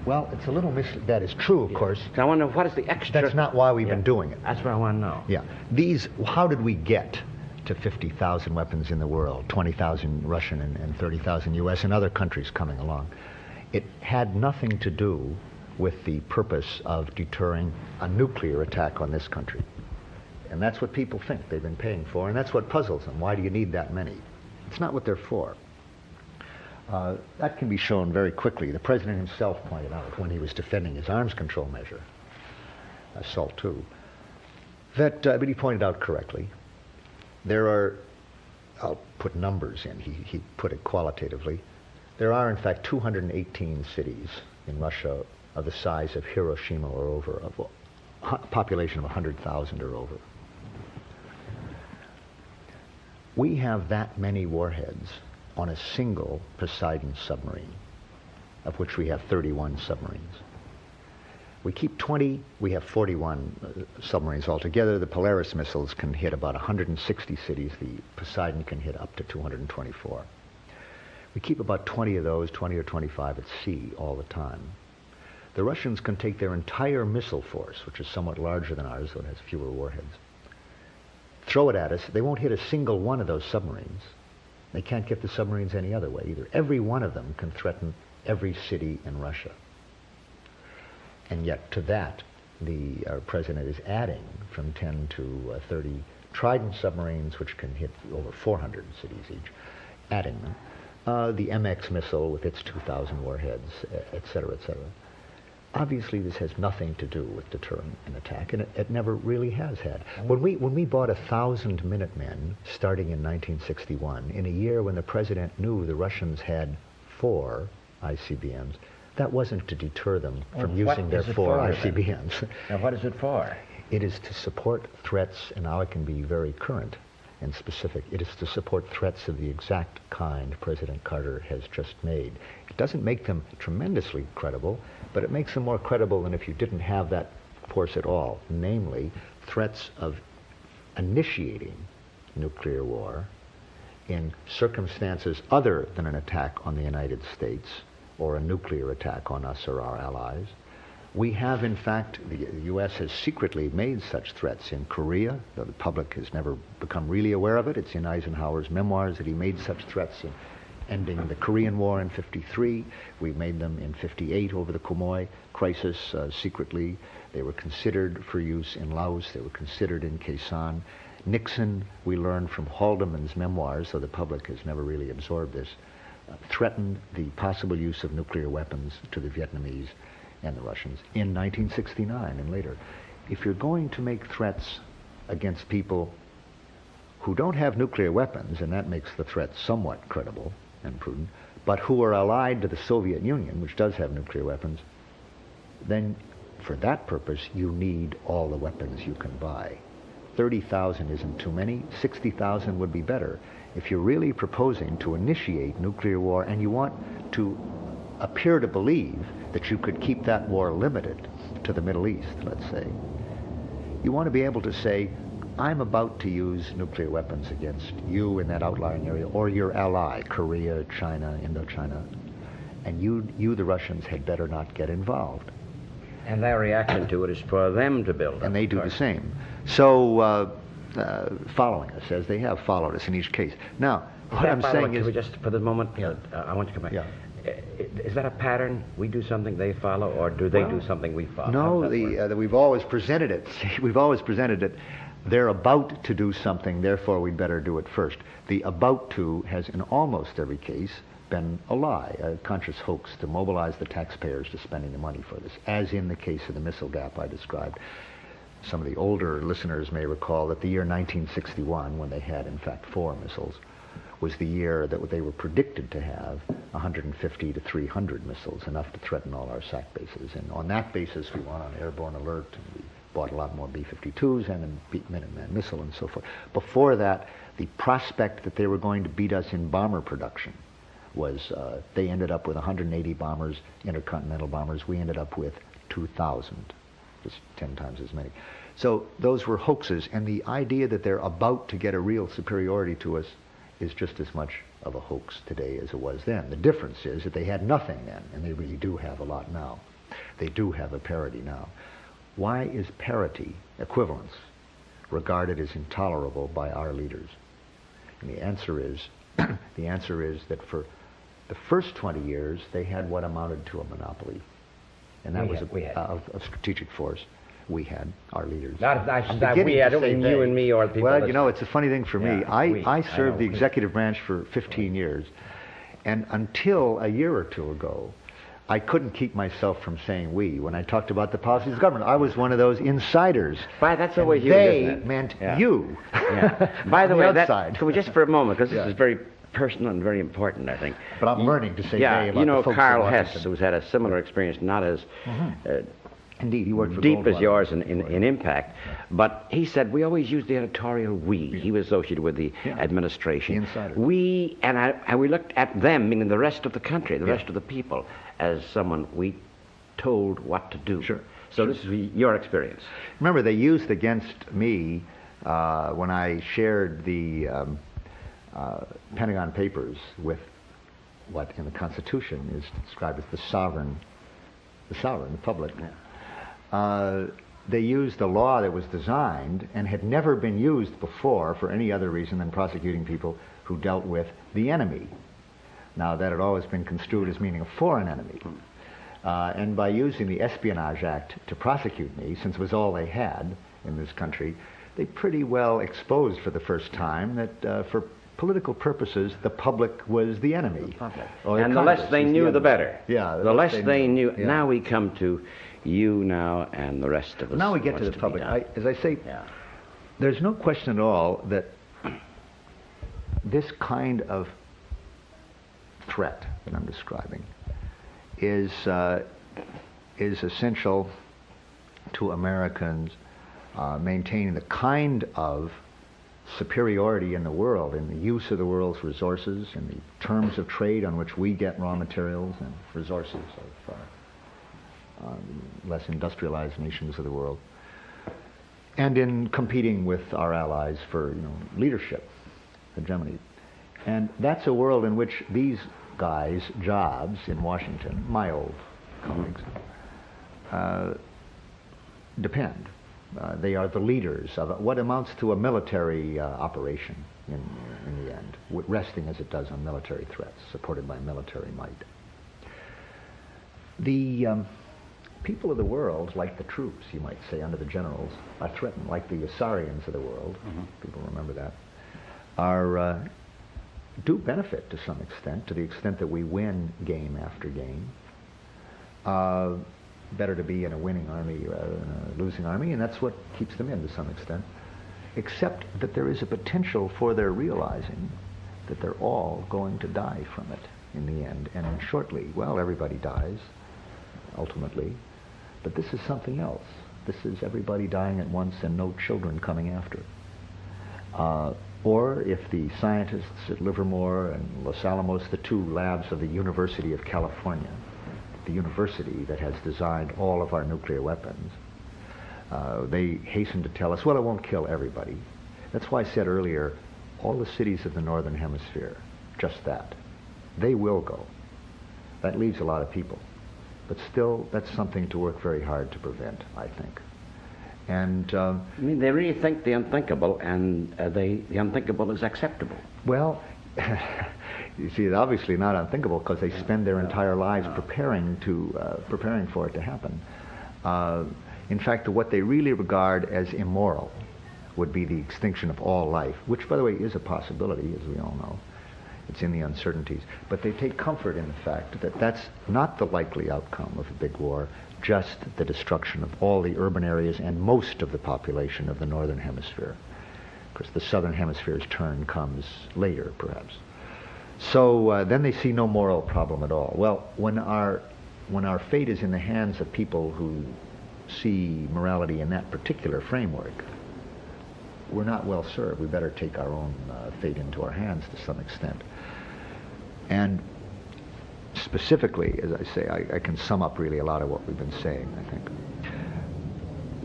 Well, it's a little that is true, of course. So I wonder, what is the extra... That's not why we've been doing it. That's what I want to know. Yeah. How did we get to 50,000 weapons in the world, 20,000 Russian and 30,000 U.S. and other countries coming along? It had nothing to do with the purpose of deterring a nuclear attack on this country. And that's what people think they've been paying for, and that's what puzzles them. Why do you need that many? It's not what they're for. That can be shown very quickly. The president himself pointed out when he was defending his arms control measure, SALT II, that, but he pointed out correctly, there are, I'll put numbers in, he put it qualitatively, there are in fact 218 cities in Russia of the size of Hiroshima or over, of a population of 100,000 or over. We have that many warheads on a single Poseidon submarine, of which we have 31 submarines. We keep 20, we have 41 submarines altogether. The Polaris missiles can hit about 160 cities. The Poseidon can hit up to 224. We keep about 20 of those, 20 or 25 at sea all the time. The Russians can take their entire missile force, which is somewhat larger than ours, so it has fewer warheads, throw it at us. They won't hit a single one of those submarines. They can't get the submarines any other way either. Every one of them can every city in Russia. And yet to that, our president is adding from 10 to 30 Trident submarines, which can hit over 400 cities each, adding them. The MX missile with its 2,000 warheads, et cetera, et cetera. Obviously, this has nothing to do with deterring an attack, and it never really has had. When we bought 1,000 Minutemen starting in 1961, in a year when the president knew the Russians had 4 ICBMs, that wasn't to deter them from using their 4 ICBMs. Now, what is it for? It is to support threats, and now it can be very current and specific. It is to support threats of the exact kind President Carter has just made. It doesn't make them tremendously credible, but it makes them more credible than if you didn't have that force at all, namely threats of initiating nuclear war in circumstances other than an attack on the United States or a nuclear attack on us or our allies. We have, in fact, the U.S. has secretly made such threats in Korea, though the public has never become really aware of it. It's in Eisenhower's memoirs that he made such threats in ending the Korean War in '53. We made them in '58 over the Quemoy crisis secretly. They were considered for use in Laos. They were considered in Quezon. Nixon, we learned from Haldeman's memoirs, though the public has never really absorbed this, threatened the possible use of nuclear weapons to the Vietnamese and the Russians in 1969 and later. If you're going to make threats against people who don't have nuclear weapons, and that makes the threat somewhat credible and prudent, but who are allied to the Soviet Union, which does have nuclear weapons, then for that purpose you need all the weapons you can buy. 30,000 isn't too many. 60,000 would be better. If you're really proposing to initiate nuclear war and you want to appear to believe that you could keep that war limited to the Middle East, let's say, you want to be able to say, I'm about to use nuclear weapons against you in that outlying area, or your ally, Korea, China, Indochina, and you the Russians, had better not get involved. And their reaction to it is for them to build. And they do the same. So following us, as they have followed us in each case. Now, what I'm saying is... just for the moment, Yeah. I want to come back. Yeah. Is that a pattern? We do something, they follow, or do they do something, we follow? No, we've always presented it. We've always presented it. They're about to do something, therefore we'd better do it first. The about to has, in almost every case, been a lie, a conscious hoax to mobilize the taxpayers to spending the money for this, as in the case of the missile gap I described. Some of the older listeners may recall that the year 1961, when they had, in fact, 4 missiles, was the year that they were predicted to have 150 to 300 missiles, enough to threaten all our SAC bases. And on that basis, we went on airborne alert, and we bought a lot more B-52s and a Minuteman missile and so forth. Before that, the prospect that they were going to beat us in bomber production was, they ended up with 180 bombers, intercontinental bombers. We ended up with 2,000, just 10 times as many. So those were hoaxes, and the idea that they're about to get a real superiority to us is just as much of a hoax today as it was then. The difference is that they had nothing then, and they really do have a lot now. They do have a parity now. Why is parity, equivalence, regarded as intolerable by our leaders? And the answer is, that for the first 20 years, they had what amounted to a monopoly. And that was a strategic force. We had, our leaders. Not we, I don't mean you and me or people. Well, you know, it's a funny thing for me. I served the we. executive branch for 15 years, and until a year or two ago, I couldn't keep myself from saying we when I talked about the policies of the government. I was one of those insiders. But that's always you, they isn't it? meant Yeah. you. Yeah. By the way, outside. can we just for a moment, because this Yeah. is very personal and very important, I think. But I'm learning to say they about you know the folks Carl in Hess, Washington. who's had a similar experience, not as Indeed, he worked for deep as Goldwater. yours in impact, but he said we always use the editorial we. He was associated with the administration. The insider. We, and we looked at them, meaning the rest of the country, the rest of the people, as someone we told what to do. Sure. So this is your experience. Remember, they used against me when I shared the Pentagon Papers with what in the Constitution is described as the sovereign, the public. They used a law that was designed and had never been used before for any other reason than prosecuting people who dealt with the enemy. Now, that had always been construed as meaning a foreign enemy. And by using the Espionage Act to prosecute me, since it was all they had in this country, they pretty well exposed for the first time that for political purposes, the public was the enemy. And the less they knew, the better. Yeah. The less they knew. Yeah. Now we come to you now and the rest of us. Now we get to the public. As I say, there's no question at all that this kind of threat that I'm describing is essential to Americans maintaining the kind of superiority in the world, in the use of the world's resources, in the terms of trade on which we get raw materials and resources of less industrialized nations of the world, and in competing with our allies for leadership, hegemony. And that's a world in which these guys' jobs in Washington, my old colleagues, depend. They are the leaders of what amounts to a military operation in the end, resting as it does on military threats, supported by military might. The people of the world, like the troops, you might say, under the generals, are threatened, like the Asarians of the world, people remember that, do benefit to some extent, to the extent that we win game after game. Better to be in a winning army rather than a losing army, and that's what keeps them in to some extent. Except that there is a potential for their realizing that they're all going to die from it in the end, and shortly. Well, everybody dies, ultimately, but this is something else. This is everybody dying at once and no children coming after. Or if the scientists at Livermore and Los Alamos, the 2 labs of the University of California, the university that has designed all of our nuclear weapons, they hasten to tell us, well, it won't kill everybody. That's why I said earlier, all the cities of the Northern Hemisphere, just that. They will go. That leaves a lot of people. But still, that's something to work very hard to prevent, I think. And I mean, they really think the unthinkable, and the unthinkable is acceptable. well, you see, it's obviously not unthinkable because they spend their entire lives preparing for it to happen. In fact, what they really regard as immoral would be the extinction of all life, which, by the way, is a possibility, as we all know. It's in the uncertainties. But they take comfort in the fact that that's not the likely outcome of a big war, just the destruction of all the urban areas and most of the population of the northern hemisphere. Because the southern hemisphere's turn comes later, perhaps. So then they see no moral problem at all. Well, when our fate is in the hands of people who see morality in that particular framework, we're not well served. We better take our own fate into our hands to some extent. And specifically, as I say, I can sum up really a lot of what we've been saying, I think.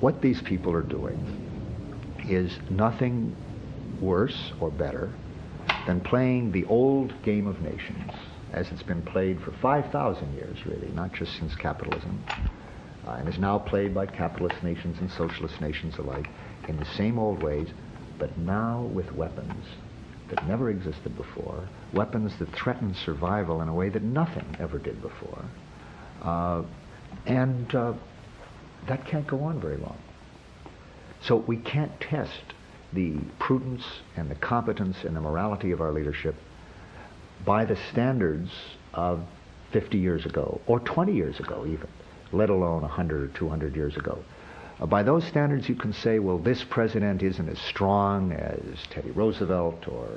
What these people are doing is nothing worse or better than playing the old game of nations as it's been played for 5,000 years, really, not just since capitalism, and is now played by capitalist nations and socialist nations alike in the same old ways, but now with weapons that never existed before, weapons that threaten survival in a way that nothing ever did before. And that can't go on very long. So we can't test the prudence and the competence and the morality of our leadership by the standards of 50 years ago, or 20 years ago even, let alone 100 or 200 years ago. By those standards, you can say, well, this president isn't as strong as Teddy Roosevelt or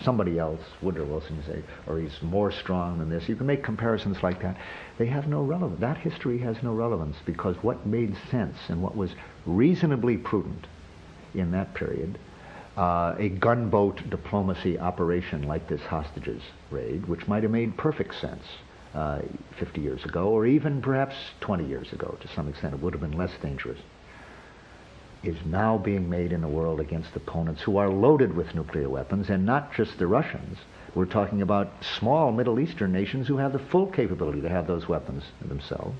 somebody else, Woodrow Wilson, you say, or he's more strong than this. You can make comparisons like that. They have no relevance. That history has no relevance, because what made sense and what was reasonably prudent in that period, a gunboat diplomacy operation like this hostages raid, which might have made perfect sense 50 years ago, or even perhaps 20 years ago to some extent, it would have been less dangerous, is now being made in the world against opponents who are loaded with nuclear weapons, and not just the Russians. We're talking about small Middle Eastern nations who have the full capability to have those weapons themselves.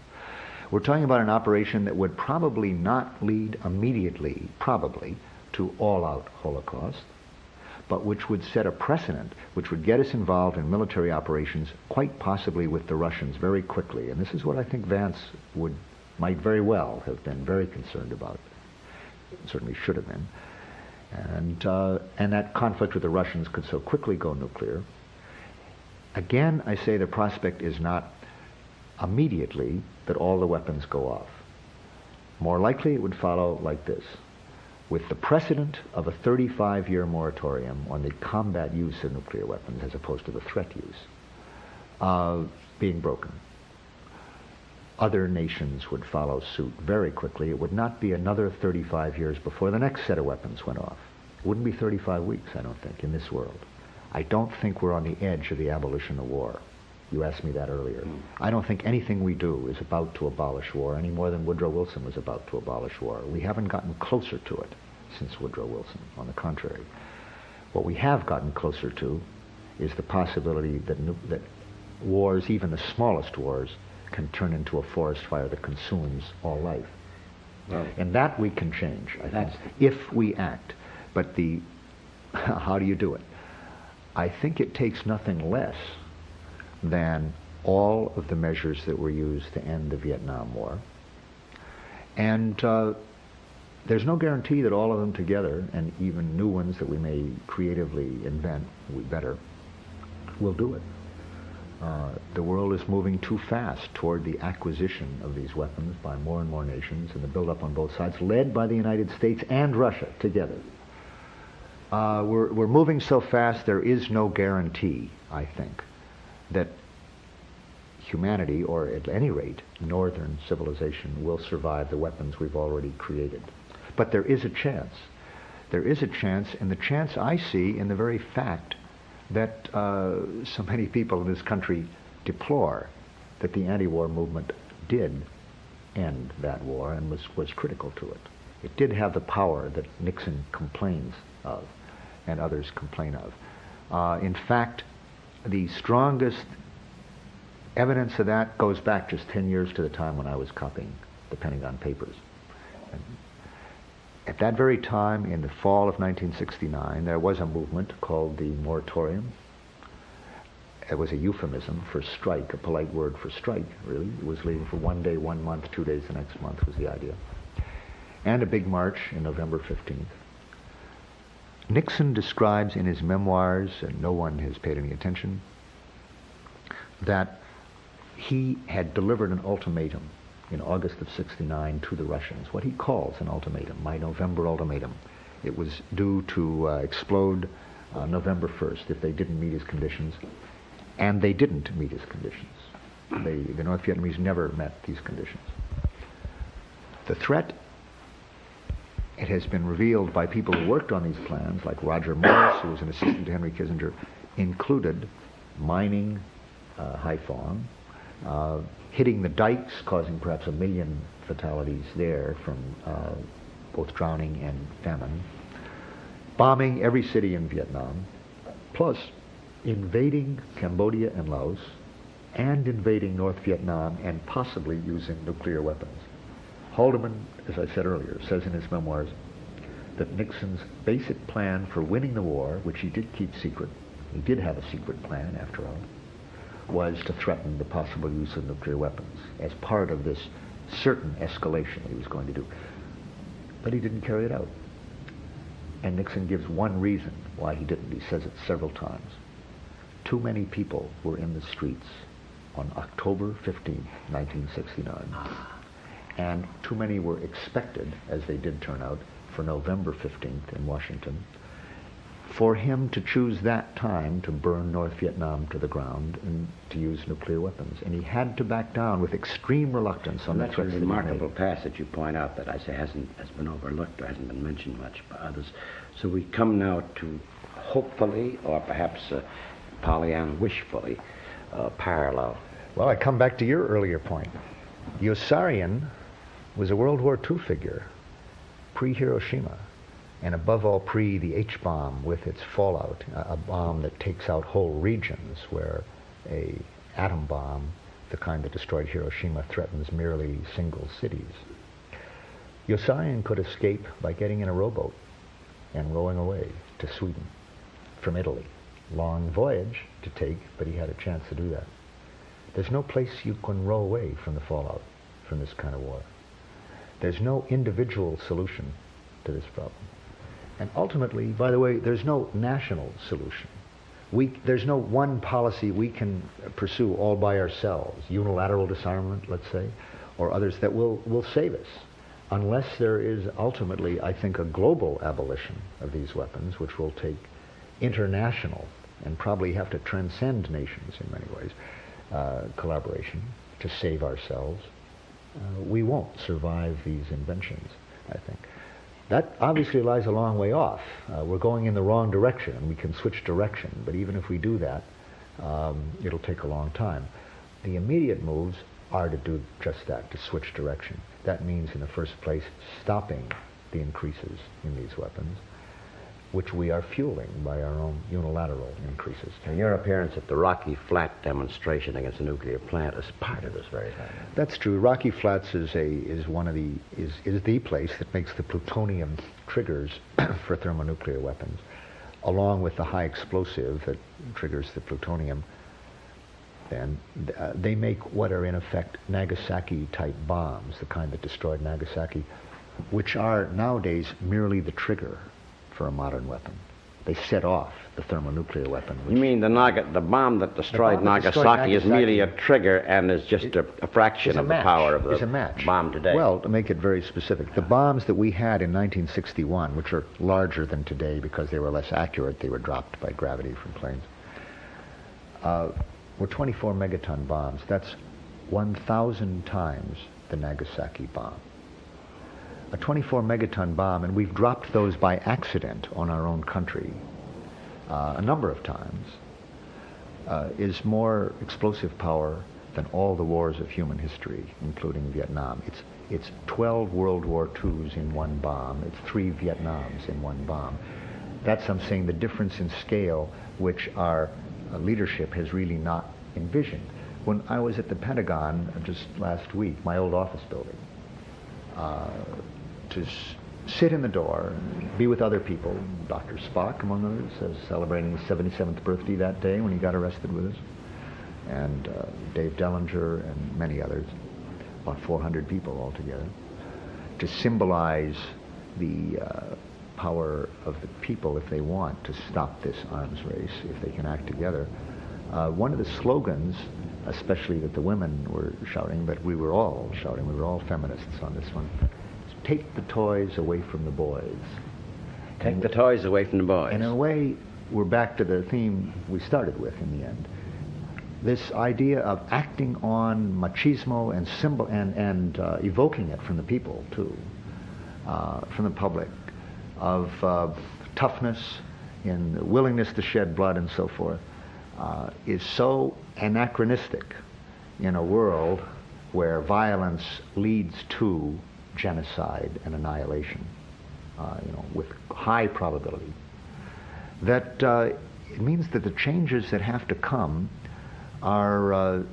We're talking about an operation that would probably not lead immediately, probably, to all-out Holocaust, but which would set a precedent, which would get us involved in military operations, quite possibly with the Russians very quickly. And this is what I think Vance might very well have been very concerned about. Certainly should have been. And that conflict with the Russians could so quickly go nuclear. Again, I say the prospect is not immediately that all the weapons go off. More likely it would follow like this. With the precedent of a 35-year moratorium on the combat use of nuclear weapons as opposed to the threat use being broken, other nations would follow suit very quickly. It would not be another 35 years before the next set of weapons went off. It wouldn't be 35 weeks, I don't think, in this world. I don't think we're on the edge of the abolition of war. You asked me that earlier. I don't think anything we do is about to abolish war any more than Woodrow Wilson was about to abolish war. We haven't gotten closer to it since Woodrow Wilson, on the contrary. What we have gotten closer to is the possibility that wars, even the smallest wars, can turn into a forest fire that consumes all life. Well, and that we can change, I think, if we act. But how do you do it? I think it takes nothing less than all of the measures that were used to end the Vietnam War. And there's no guarantee that all of them together, and even new ones that we may creatively invent, we better, will do it. The world is moving too fast toward the acquisition of these weapons by more and more nations, and the buildup on both sides, led by the United States and Russia together. We're moving so fast, there is no guarantee, I think, that humanity, or at any rate, northern civilization, will survive the weapons we've already created. But there is a chance. There is a chance, and the chance I see in the very fact that so many people in this country deplore that the anti-war movement did end that war and was critical to it. It did have the power that Nixon complains of and others complain of. In fact, the strongest evidence of that goes back just 10 years to the time when I was copying the Pentagon Papers. And at that very time, in the fall of 1969, there was a movement called the moratorium. It was a euphemism for strike, a polite word for strike, really. It was leaving for 1 day, 1 month, 2 days the next month was the idea. And a big march in November 15th. Nixon describes in his memoirs, and no one has paid any attention, that he had delivered an ultimatum in August of 69 to the Russians, what he calls an ultimatum, my November ultimatum. It was due to explode November 1st if they didn't meet his conditions, and they didn't meet his conditions. The North Vietnamese never met these conditions. The threat, it has been revealed by people who worked on these plans, like Roger Morris, who was an assistant to Henry Kissinger, included mining Haiphong, hitting the dikes, causing perhaps 1 million fatalities there from both drowning and famine, bombing every city in Vietnam, plus invading Cambodia and Laos, and invading North Vietnam, and possibly using nuclear weapons. Haldeman, as I said earlier, says in his memoirs that Nixon's basic plan for winning the war, which he did keep secret, he did have a secret plan after all, was to threaten the possible use of nuclear weapons as part of this certain escalation he was going to do. But he didn't carry it out. And Nixon gives one reason why he didn't. He says it several times. Too many people were in the streets on October 15, 1969. And too many were expected, as they did turn out, for November 15th in Washington, for him to choose that time to burn North Vietnam to the ground and to use nuclear weapons. And he had to back down with extreme reluctance on the That's a threats that he made. remarkable passage you point out that I say has been overlooked or hasn't been mentioned much by others. So we come now to hopefully, or perhaps Pollyanna wishfully, parallel. Well, I come back to your earlier point. Yossarian was a World War II figure, pre-Hiroshima, and above all pre the H-bomb with its fallout, a bomb that takes out whole regions where a atom bomb, the kind that destroyed Hiroshima, threatens merely single cities. Yossarian could escape by getting in a rowboat and rowing away to Sweden from Italy. Long voyage to take, but he had a chance to do that. There's no place you can row away from the fallout from this kind of war. There's no individual solution to this problem. And ultimately, by the way, there's no national solution. There's no one policy we can pursue all by ourselves, unilateral disarmament, let's say, or others that will save us, unless there is ultimately, I think, a global abolition of these weapons, which will take international and probably have to transcend nations in many ways, collaboration to save ourselves. We won't survive these inventions, I think. That obviously lies a long way off. We're going in the wrong direction, and we can switch direction, but even if we do that, it'll take a long time. The immediate moves are to do just that, to switch direction. That means, in the first place, stopping the increases in these weapons, which we are fueling by our own unilateral increases. And your appearance at the Rocky Flat demonstration against a nuclear plant is part of this very thing. That's true. Rocky Flats is the place that makes the plutonium triggers for thermonuclear weapons, along with the high explosive that triggers the plutonium. And they make what are in effect Nagasaki-type bombs, the kind that destroyed Nagasaki, which are nowadays merely the trigger for a modern weapon. They set off the thermonuclear weapon. You mean the bomb that destroyed Nagasaki is merely a trigger and is just a fraction of the power of the bomb today? Well, to make it very specific, the bombs that we had in 1961, which are larger than today because they were less accurate, they were dropped by gravity from planes, were 24 megaton bombs. That's 1,000 times the Nagasaki bomb. A 24 megaton bomb, and we've dropped those by accident on our own country a number of times, is more explosive power than all the wars of human history, including Vietnam. It's 12 World War IIs in one bomb. It's 3 Vietnams in one bomb. That's, I'm saying, the difference in scale which our leadership has really not envisioned. When I was at the Pentagon just last week, my old office building, to sit in the door, be with other people, Dr. Spock, among others, celebrating his 77th birthday that day when he got arrested with us, and Dave Dellinger and many others, about 400 people altogether, to symbolize the power of the people if they want to stop this arms race, if they can act together. One of the slogans, especially that the women were shouting, but we were all shouting, we were all feminists on this one, is take the toys away from the boys. Take the toys away from the boys. In a way, we're back to the theme we started with in the end. This idea of acting on machismo and evoking it from the people, too, from the public, of toughness, in the willingness to shed blood and so forth, is so anachronistic in a world where violence leads to genocide and annihilation, with high probability, that it means that the changes that have to come are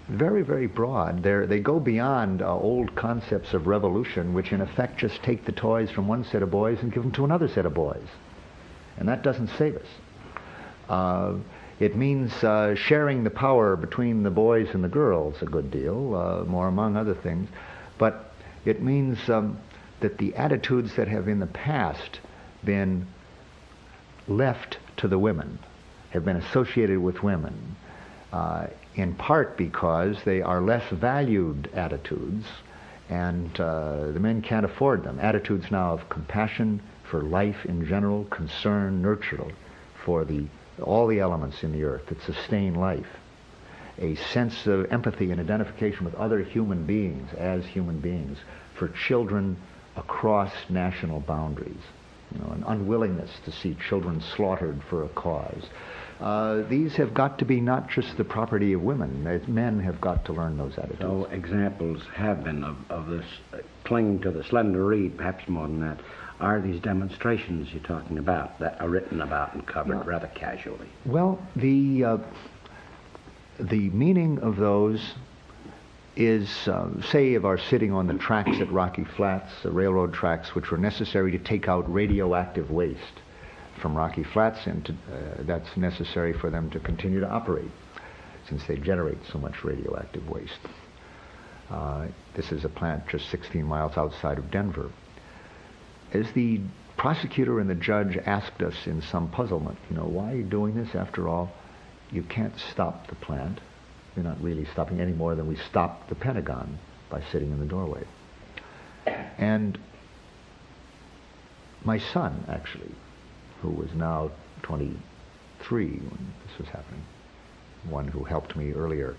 very, very broad. They go beyond old concepts of revolution, which in effect just take the toys from one set of boys and give them to another set of boys. And that doesn't save us. It means sharing the power between the boys and the girls a good deal, more among other things. But it means that the attitudes that have in the past been left to the women, have been associated with women, in part because they are less valued attitudes, and the men can't afford them. Attitudes now of compassion for life in general, concern, nurture for all the elements in the earth that sustain life, a sense of empathy and identification with other human beings as human beings, for children across national boundaries, an unwillingness to see children slaughtered for a cause. These have got to be not just the property of women. Men have got to learn those attitudes. So examples have been of this clinging to the slender reed, perhaps more than that, are these demonstrations you're talking about that are written about and covered rather casually? Well, the meaning of those is, say, of our sitting on the tracks at Rocky Flats, the railroad tracks, which were necessary to take out radioactive waste from Rocky Flats, and that's necessary for them to continue to operate, since they generate so much radioactive waste. This is a plant just 16 miles outside of Denver. As the prosecutor and the judge asked us in some puzzlement, why are you doing this? After all, you can't stop the plant. You're not really stopping any more than we stopped the Pentagon by sitting in the doorway. And my son, actually, who was now 23 when this was happening, one who helped me earlier,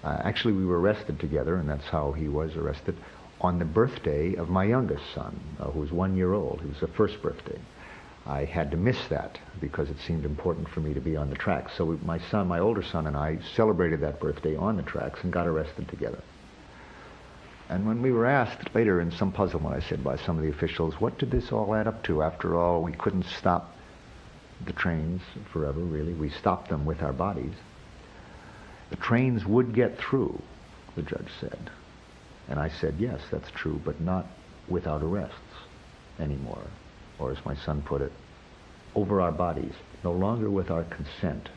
actually we were arrested together, and that's how he was arrested, on the birthday of my youngest son, who was 1 year old. It was the first birthday. I had to miss that because it seemed important for me to be on the tracks. So my older son and I celebrated that birthday on the tracks and got arrested together. And when we were asked later in some puzzlement, I said, by some of the officials, what did this all add up to? After all, we couldn't stop the trains forever, really. We stopped them with our bodies. The trains would get through, the judge said. And I said, yes, that's true, but not without arrests anymore. Or as my son put it, over our bodies, no longer with our consent,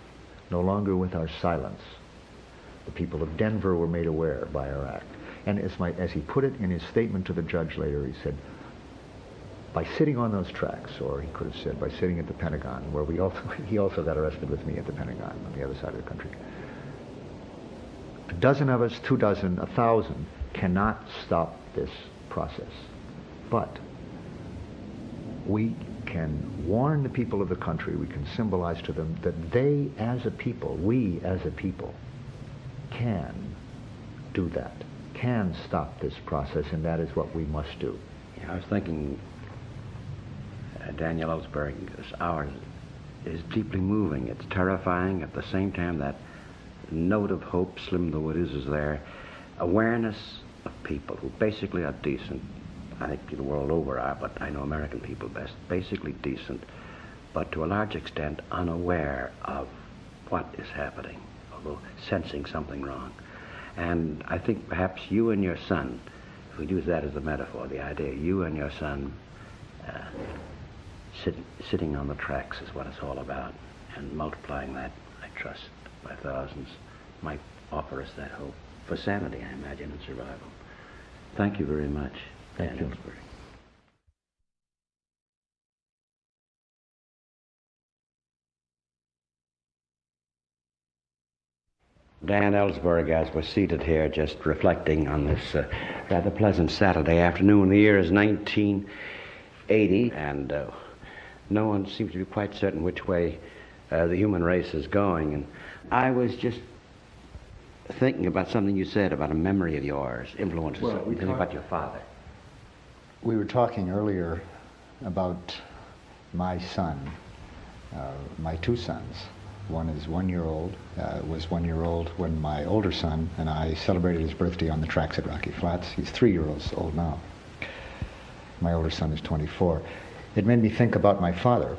no longer with our silence. The people of Denver were made aware by our act. And as he put it in his statement to the judge later, he said, by sitting on those tracks, or he could have said by sitting at the Pentagon, where he also got arrested with me at the Pentagon on the other side of the country. A dozen of us, 2 dozen, 1,000 cannot stop this process. But we can warn the people of the country, we can symbolize to them that they as a people, we as a people, can do that, can stop this process, and that is what we must do. Yeah, I was thinking, Daniel Ellsberg, ours is deeply moving. It's terrifying. At the same time, that note of hope, slim though it is there. Awareness of people who basically are decent. I think the world over are, but I know American people best. Basically decent, but to a large extent unaware of what is happening. although sensing something wrong. And I think perhaps you and your son, if we use that as a metaphor, the idea, you and your son sitting on the tracks is what it's all about. And multiplying that, I trust, by thousands might offer us that hope for sanity, I imagine, and survival. Thank you very much, Dan Ellsberg. Dan Ellsberg, as we're seated here, just reflecting on this rather pleasant Saturday afternoon. The year is 1980, and no one seems to be quite certain which way the human race is going. And I was just thinking about something you said about a memory of yours, influences, something about your father. We were talking earlier about my son, my two sons. One is 1 year old, was 1 year old when my older son and I celebrated his birthday on the tracks at Rocky Flats. He's 3 years old now. My older son is 24. It made me think about my father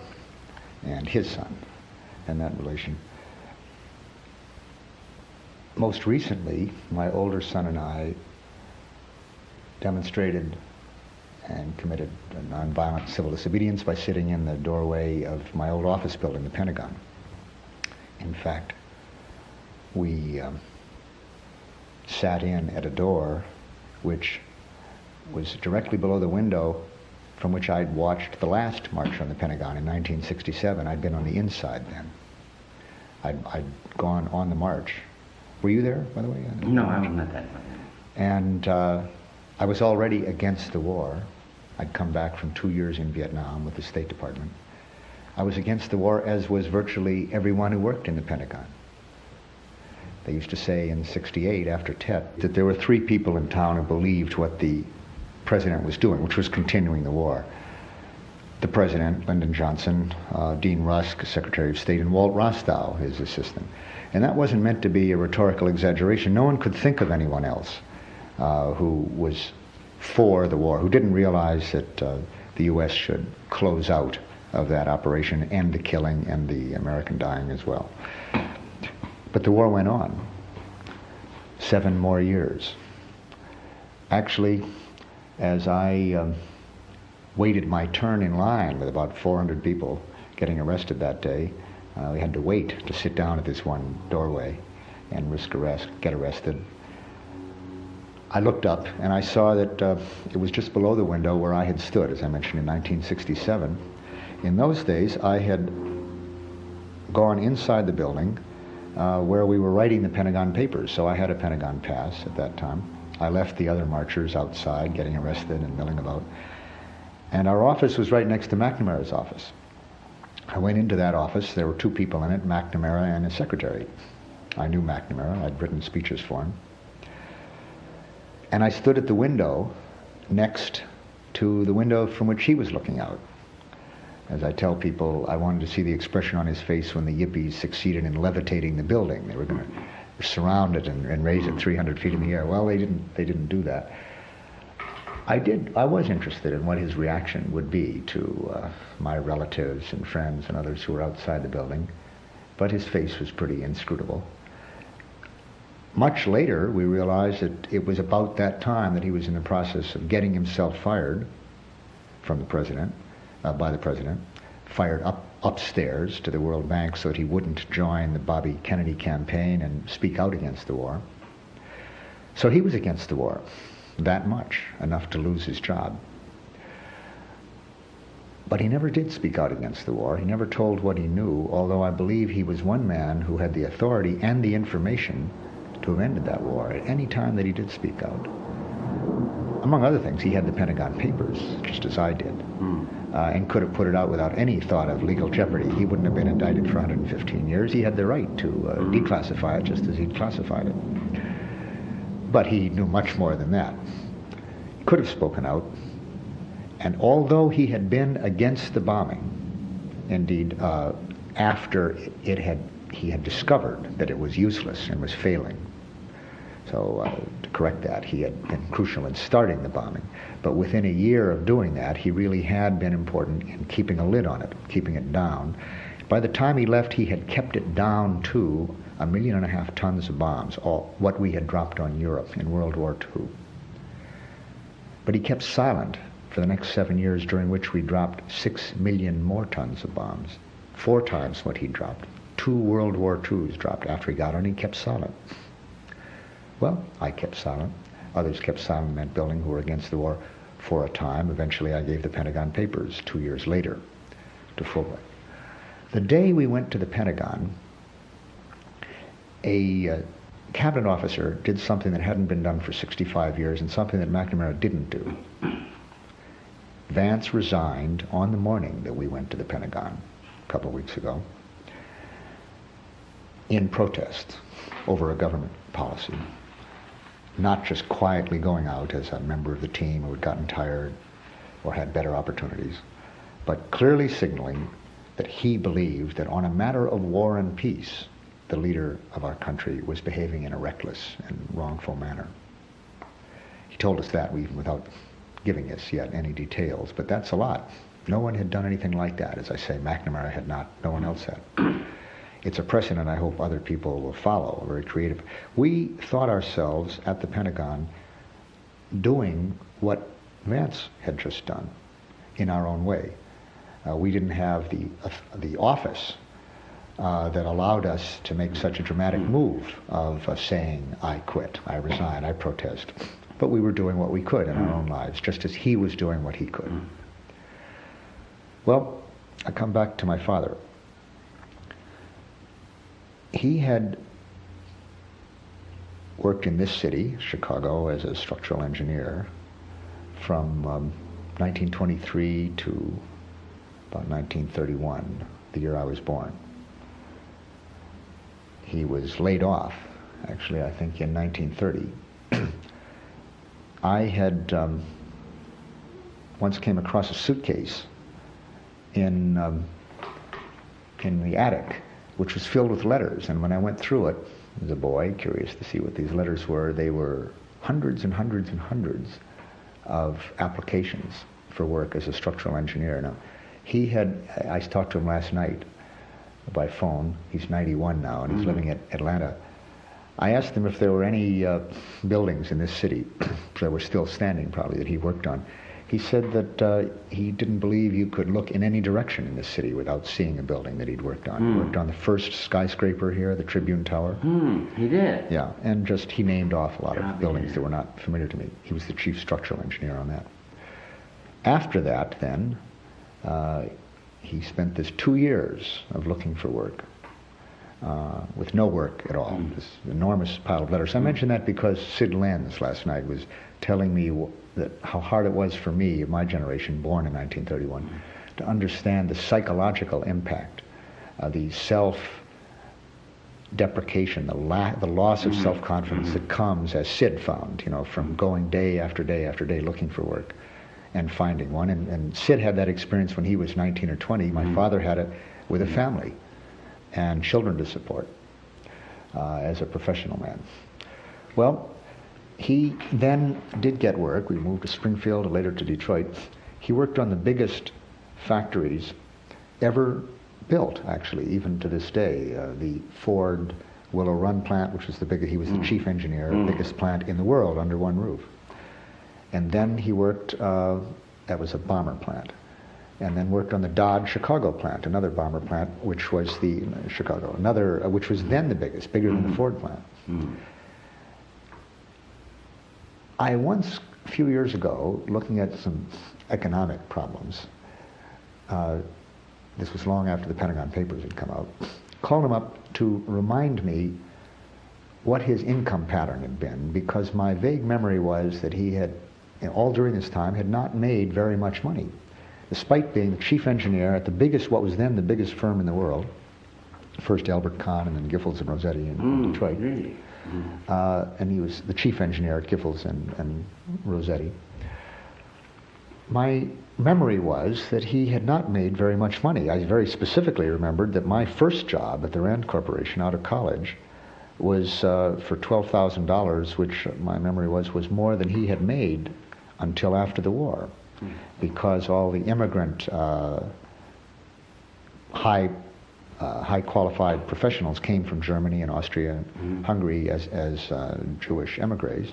and his son and that relation. Most recently, my older son and I demonstrated and committed a nonviolent civil disobedience by sitting in the doorway of my old office building, the Pentagon. In fact, we sat in at a door which was directly below the window from which I'd watched the last march on the Pentagon in 1967. I'd been on the inside then. I'd gone on the march. Were you there, by the way? No, I wasn't at that. And I was already against the war. I'd come back from 2 years in Vietnam with the State Department. I was against the war, as was virtually everyone who worked in the Pentagon. They used to say in '68, after Tet, that there were 3 people in town who believed what the president was doing, which was continuing the war. The president, Lyndon Johnson, Dean Rusk, Secretary of State, and Walt Rostow, his assistant. And that wasn't meant to be a rhetorical exaggeration. No one could think of anyone else who was for the war, who didn't realize that the U.S. should close out of that operation, end the killing and the American dying as well. But the war went on. 7 more years. Actually, as I waited my turn in line with about 400 people getting arrested that day, we had to wait to sit down at this one doorway and risk arrest, get arrested. I looked up and I saw that it was just below the window where I had stood, as I mentioned, in 1967. In those days, I had gone inside the building where we were writing the Pentagon Papers, so I had a Pentagon pass at that time. I left the other marchers outside getting arrested and milling about. And our office was right next to McNamara's office. I went into that office. There were 2 people in it, McNamara and his secretary. I knew McNamara. I'd written speeches for him. And I stood at the window next to the window from which he was looking out. As I tell people, I wanted to see the expression on his face when the Yippies succeeded in levitating the building. They were going to surround it and raise it 300 feet in the air. Well, they didn't do that. I was interested in what his reaction would be to my relatives and friends and others who were outside the building, but his face was pretty inscrutable. Much later, we realized that it was about that time that he was in the process of getting himself fired from the president, by the president, fired upstairs to the World Bank so that he wouldn't join the Bobby Kennedy campaign and speak out against the war. So he was against the war, that much, enough to lose his job. But he never did speak out against the war. He never told what he knew, although I believe he was one man who had the authority and the information to have ended that war at any time that he did speak out. Among other things, he had the Pentagon Papers, just as I did, and could have put it out without any thought of legal jeopardy. He wouldn't have been indicted for 115 years. He had the right to declassify it just as he'd classified it. But he knew much more than that. He could have spoken out. And although he had been against the bombing, indeed, after he had discovered that it was useless and was failing. So to correct that, he had been crucial in starting the bombing. But within a year of doing that, he really had been important in keeping a lid on it, keeping it down, By the time he left, he had kept it down to 1.5 million tons of bombs, all what we had dropped on Europe in World War II. But he kept silent for the next 7 years, during which we dropped 6 million more tons of bombs, 4 times what he dropped. 2 World War IIs dropped after he got on, and he kept silent. Well, I kept silent. Others kept silent in that building who were against the war for a time. Eventually, I gave the Pentagon Papers 2 years later to Fulbright. The day we went to the Pentagon, a cabinet officer did something that hadn't been done for 65 years and something that McNamara didn't do. Vance resigned on the morning that we went to the Pentagon a couple of weeks ago in protest over a government policy. Not just quietly going out as a member of the team who had gotten tired or had better opportunities, but clearly signaling that he believed that on a matter of war and peace, the leader of our country was behaving in a reckless and wrongful manner. He told us that even without giving us yet any details, but that's a lot. No one had done anything like that. As I say, McNamara had not, no one else had. It's a precedent I hope other people will follow, very creative. We thought ourselves at the Pentagon doing what Vance had just done in our own way. We didn't have the office that allowed us to make such a dramatic move of saying, I quit, I resign, I protest. But we were doing what we could in our own lives, just as he was doing what he could. Well, I come back to my father. He had worked in this city, Chicago, as a structural engineer from 1923 to about 1931, the year I was born. He was laid off, actually, I think in 1930. I had once came across a suitcase in the attic, which was filled with letters, and when I went through it as a boy, curious to see what these letters were, they were hundreds and hundreds and hundreds of applications for work as a structural engineer. Now, I talked to him last night by phone. He's 91 now, and he's living at Atlanta. I asked him if there were any buildings in this city that were still standing, probably, that he worked on. He said that he didn't believe you could look in any direction in this city without seeing a building that he'd worked on. He worked on the first skyscraper here, the Tribune Tower. He did? Yeah, and just he named off a lot of buildings that were not familiar to me. He was the chief structural engineer on that. After that, then, he spent this 2 years of looking for work. With no work at all, this enormous pile of letters. I mention that because Sid Lenz last night was telling me that how hard it was for me, of my generation, born in 1931, to understand the psychological impact, the self-deprecation, the loss of self-confidence that comes, as Sid found, from going day after day after day looking for work and finding one. And Sid had that experience when he was 19 or 20. My father had it with a family and children to support as a professional man. Well, he then did get work. We moved to Springfield and later to Detroit. He worked on the biggest factories ever built, actually, even to this day. The Ford Willow Run plant, which was the biggest, he was the chief engineer, the biggest plant in the world under one roof. And then he worked, that was a bomber plant. And then worked on the Dodge Chicago plant, another bomber plant, which was the which was then the biggest, bigger than the Ford plant. I once, a few years ago, looking at some economic problems, this was long after the Pentagon Papers had come out, called him up to remind me what his income pattern had been, because my vague memory was that he had, all during this time, had not made very much money, despite being the chief engineer at the biggest, what was then the biggest firm in the world, first Albert Kahn and then Giffords and Rossetti in Detroit. Really? And he was the chief engineer at Giffords and Rossetti. My memory was that he had not made very much money. I very specifically remembered that my first job at the Rand Corporation out of college was for $12,000, which my memory was more than he had made until after the war, because all the immigrant high high qualified professionals came from Germany and Austria and Hungary as Jewish emigres.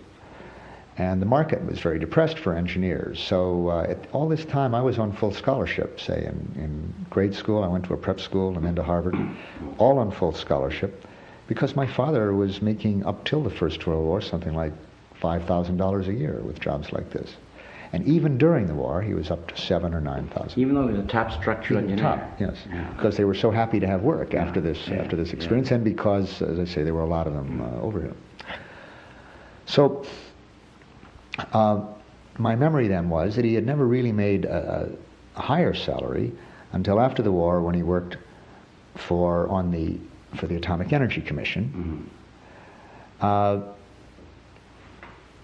And the market was very depressed for engineers. So at all this time I was on full scholarship, say in grade school. I went to a prep school and then to Harvard, all on full scholarship, because my father was making, up till the First World War, something like $5,000 a year with jobs like this. And even during the war, he was up to $7,000 or $9,000. Even though he was a top structural engineer? Top, yes. Yeah. Because they were so happy to have work after this experience, and because, as I say, there were a lot of them over here. So my memory then was that he had never really made a higher salary until after the war, when he worked for the Atomic Energy Commission,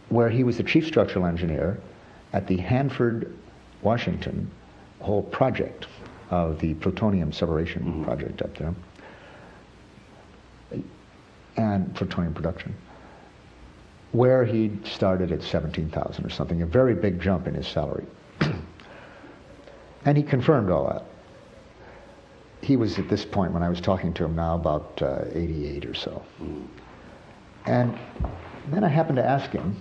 where he was the chief structural engineer at the Hanford, Washington, whole project of the plutonium separation project up there, and plutonium production, where he started at 17,000 or something, a very big jump in his salary. And he confirmed all that. He was at this point, when I was talking to him now, about 88 or so. And then I happened to ask him,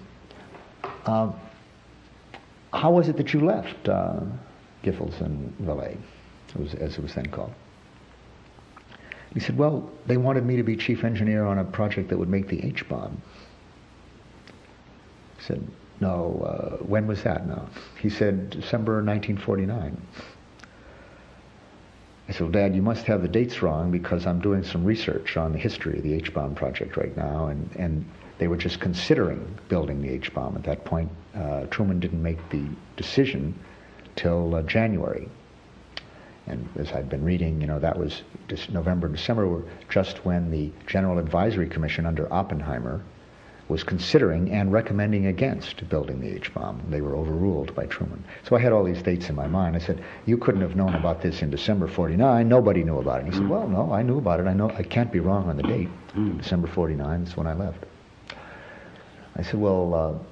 how was it that you left Giffords and Valet, as it was then called? He said, well, they wanted me to be chief engineer on a project that would make the H-bomb. I said, no, when was that now? He said, December 1949. I said, well, Dad, you must have the dates wrong, because I'm doing some research on the history of the H-bomb project right now, and they were just considering building the H-bomb at that point. Truman didn't make the decision till January. And as I'd been reading, that was November, December, were just when the General Advisory Commission under Oppenheimer was considering and recommending against building the H-bomb. They were overruled by Truman. So I had all these dates in my mind. I said, you couldn't have known about this in December 49. Nobody knew about it. And he said, well, no, I knew about it. I know I can't be wrong on the date. December 49 is when I left. I said, well,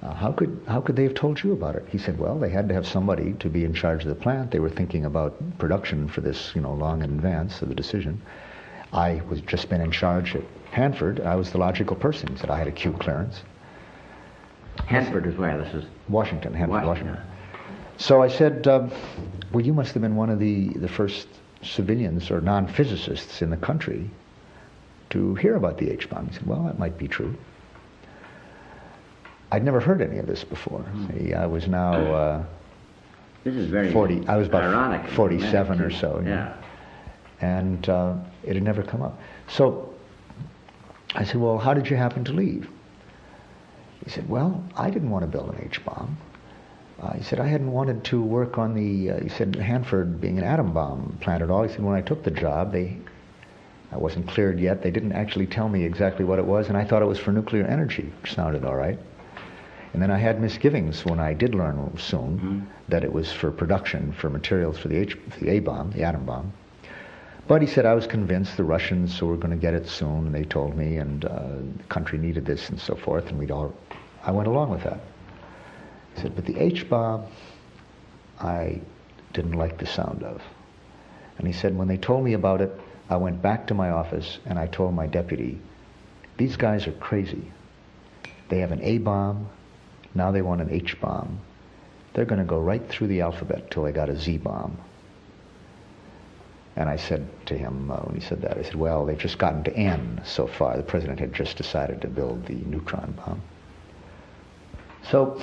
how could they have told you about it? He said, well, they had to have somebody to be in charge of the plant. They were thinking about production for this, long in advance of the decision. I was just been in charge at Hanford. I was the logical person. He said, I had a Q clearance. Hanford is where? This is Washington, Hanford, Washington. So I said, well, you must have been one of the first civilians or non-physicists in the country to hear about the H-bomb. He said, well, that might be true. I'd never heard any of this before. See, I was now this is very 40. I was about ironic, 47 or so. Yeah. And it had never come up. So I said, well, how did you happen to leave? He said, well, I didn't want to build an H-bomb. He said, I hadn't wanted to work on he said, Hanford being an atom bomb plant at all. He said, when I took the job, I wasn't cleared yet. They didn't actually tell me exactly what it was, and I thought it was for nuclear energy, which sounded all right. And then I had misgivings when I did learn soon that it was for production, for materials for the A-bomb, the atom bomb. But he said, I was convinced the Russians were going to get it soon, and they told me, and the country needed this and so forth, and I went along with that. He said, but the H-bomb, I didn't like the sound of. And he said, when they told me about it, I went back to my office and I told my deputy, these guys are crazy. They have an A-bomb, now they want an H-bomb. They're going to go right through the alphabet till they got a Z-bomb. And I said to him, when he said that, I said, well, they've just gotten to N so far. The president had just decided to build the neutron bomb. So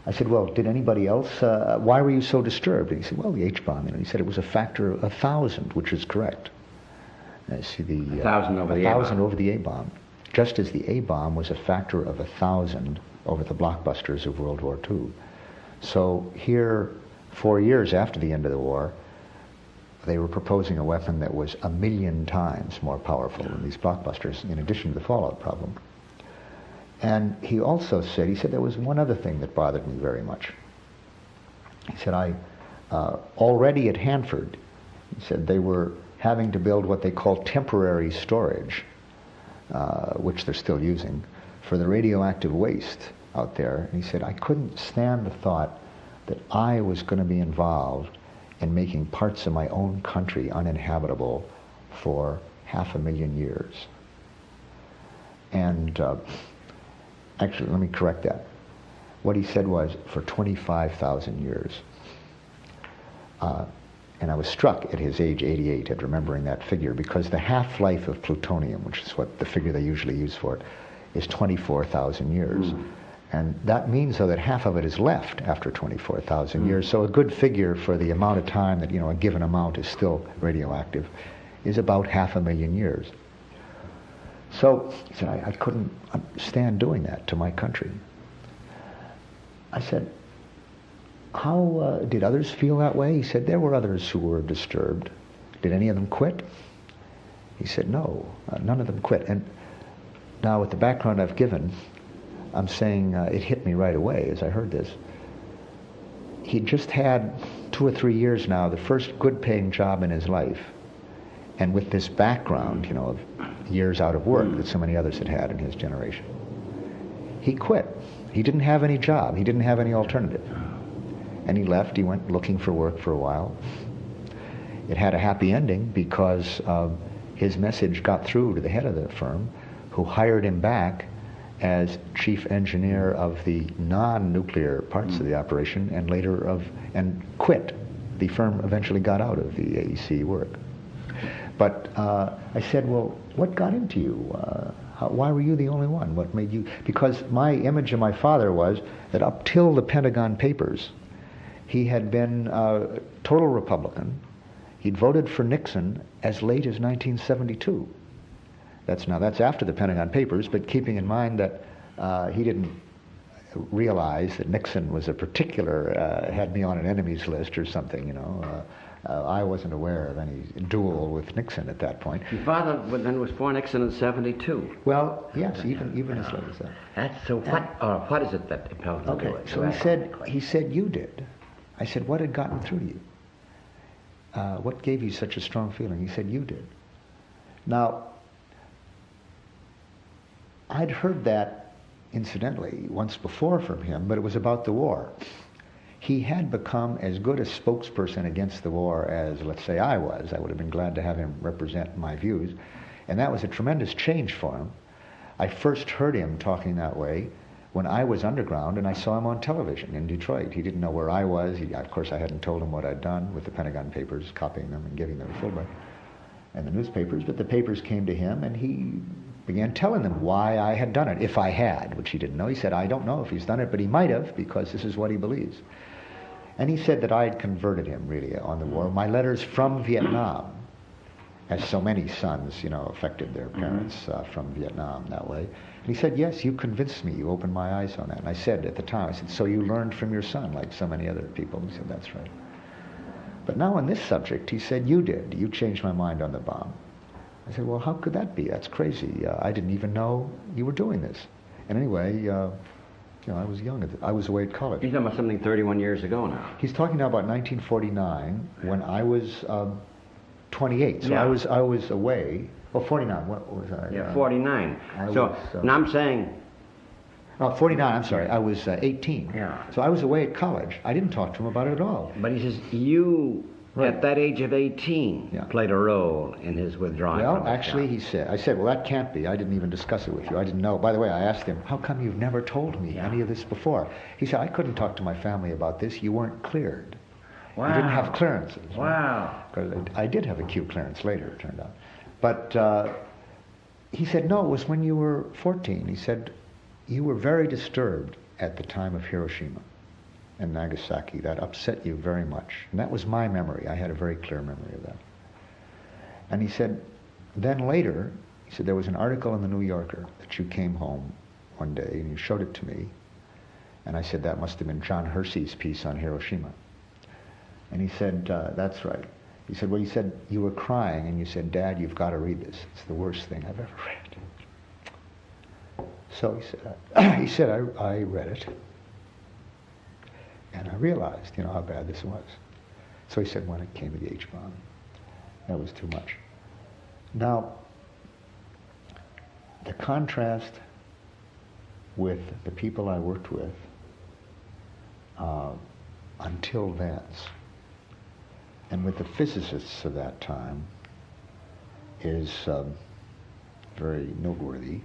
I said, well, did anybody else, why were you so disturbed? And he said, well, the H-bomb. And he said it was a factor of 1,000, which is correct. And I see the 1,000 over the A-bomb. 1,000 over the A-bomb. Just as the A-bomb was a factor of 1,000 over the blockbusters of World War II. So here, 4 years after the end of the war, they were proposing a weapon that was 1,000,000 times more powerful than these blockbusters, in addition to the fallout problem. And he also said, there was one other thing that bothered me very much. He said, already at Hanford, he said they were having to build what they call temporary storage, which they're still using, for the radioactive waste out there. And he said, I couldn't stand the thought that I was going to be involved in making parts of my own country uninhabitable for 500,000 years. And actually, let me correct that. What he said was for 25,000 years. And I was struck at his age 88 at remembering that figure, because the half-life of plutonium, which is what the figure they usually use for it, is 24,000 years. And that means, though, that half of it is left after 24,000 years. So a good figure for the amount of time that, a given amount is still radioactive is about 500,000 years. So he said, I couldn't stand doing that to my country. I said, how did others feel that way? He said, there were others who were disturbed. Did any of them quit? He said, no, none of them quit. And now with the background I've given, I'm saying it hit me right away as I heard this. He'd just had 2 or 3 years now, the first good paying job in his life. And with this background, of years out of work that so many others had had in his generation, he quit. He didn't have any job. He didn't have any alternative. And he left. He went looking for work for a while. It had a happy ending because his message got through to the head of the firm, who hired him back as chief engineer of the non-nuclear parts of the operation, and later and quit. The firm eventually got out of the AEC work. But I said, well, what got into you? Why were you the only one? What made you? Because my image of my father was that up till the Pentagon Papers, he had been a total Republican. He'd voted for Nixon as late as 1972. That's after the Pentagon Papers, but keeping in mind that he didn't realize that Nixon was a particular, had me on an enemies list or something, I wasn't aware of any duel with Nixon at that point. Your father then was for Nixon in 72. Well, yes, even as late as that. So what is it that impelled him to do it? So he said, you did. I said, what had gotten through to you? What gave you such a strong feeling? He said, you did. Now, I'd heard that, incidentally, once before from him, but it was about the war. He had become as good a spokesperson against the war as, let's say, I was. I would have been glad to have him represent my views. And that was a tremendous change for him. I first heard him talking that way when I was underground, and I saw him on television in Detroit. He didn't know where I was. Of course, I hadn't told him what I'd done with the Pentagon Papers, copying them and giving them to Fulbright and the newspapers. But the papers came to him, and he began telling them why I had done it, if I had, which he didn't know. He said, I don't know if he's done it, but he might have, because this is what he believes. And he said that I had converted him, really, on the war. My letters from Vietnam, as so many sons, affected their parents from Vietnam that way. And he said, yes, you convinced me. You opened my eyes on that. And I said at the time, so you learned from your son, like so many other people. He said, that's right. But now on this subject, he said, you did. You changed my mind on the bomb. I said, well, how could that be? That's crazy. I didn't even know you were doing this. And anyway, I was young. I was away at college. He's talking about something 31 years ago now. He's talking now about 1949, when I was 28. So Yeah. I was away. Oh, 49. What was I? Yeah, 49. Now I'm saying... 49, I'm sorry. I was 18. Yeah. So I was away at college. I didn't talk to him about it at all. But he says, you, Right. at that age of 18, played a role in his withdrawing. Well, from it. actually, I said, well, that can't be. I didn't even discuss it with you. I didn't know. By the way, I asked him, how come you've never told me any of this before? He said, I couldn't talk to my family about this. You weren't cleared. Wow. You didn't have clearances. Wow. Because I did have a Q clearance later, it turned out. But he said, no, it was when you were 14. He said, you were very disturbed at the time of Hiroshima and Nagasaki. That upset you very much. And that was my memory. I had a very clear memory of that. And he said, then later, he said, there was an article in the New Yorker that you came home one day and you showed it to me. And I said, that must have been John Hersey's piece on Hiroshima. And he said, that's right. He said, well, you said you were crying and you said, Dad, you've got to read this. It's the worst thing I've ever read. So he said, I read it. And I realized, how bad this was. So he said, when it came to the H-bomb, that was too much. Now, the contrast with the people I worked with until then, and with the physicists of that time, is very noteworthy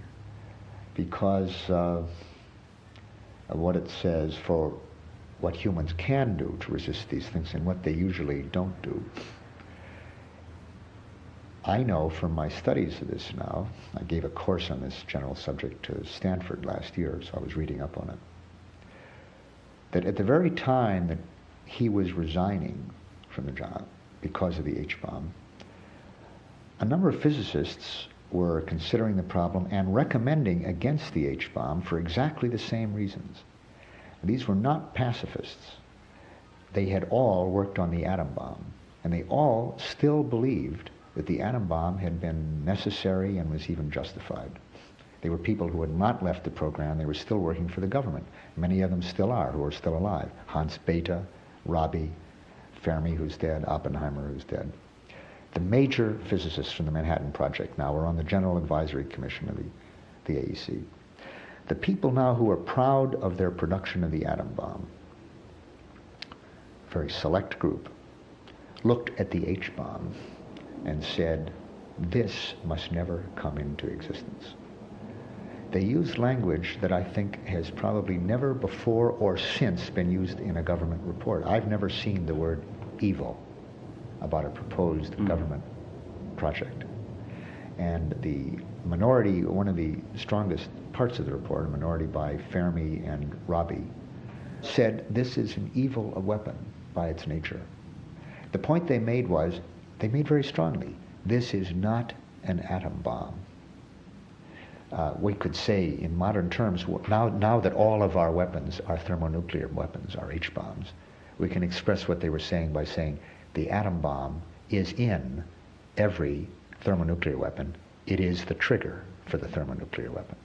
because of what it says for what humans can do to resist these things and what they usually don't do. I know from my studies of this now, I gave a course on this general subject to Stanford last year, so I was reading up on it, that at the very time that he was resigning from the job because of the H-bomb, a number of physicists were considering the problem and recommending against the H-bomb for exactly the same reasons. These were not pacifists. They had all worked on the atom bomb, and they all still believed that the atom bomb had been necessary and was even justified. They were people who had not left the program. They were still working for the government. Many of them still are, who are still alive. Hans Bethe, Rabi, Fermi, who's dead, Oppenheimer, who's dead. The major physicists from the Manhattan Project now are on the General Advisory Commission of the AEC. The people now who are proud of their production of the atom bomb, a very select group, looked at the H-bomb and said, this must never come into existence. They used language that I think has probably never before or since been used in a government report. I've never seen the word evil about a proposed government project. And the minority, one of the strongest parts of the report, a minority by Fermi and Rabi, said this is an evil weapon by its nature. The point they made was, they made very strongly, this is not an atom bomb. We could say in modern terms, now that all of our weapons are thermonuclear weapons, are H-bombs, we can express what they were saying by saying the atom bomb is in every thermonuclear weapon. It is the trigger for the thermonuclear weapon.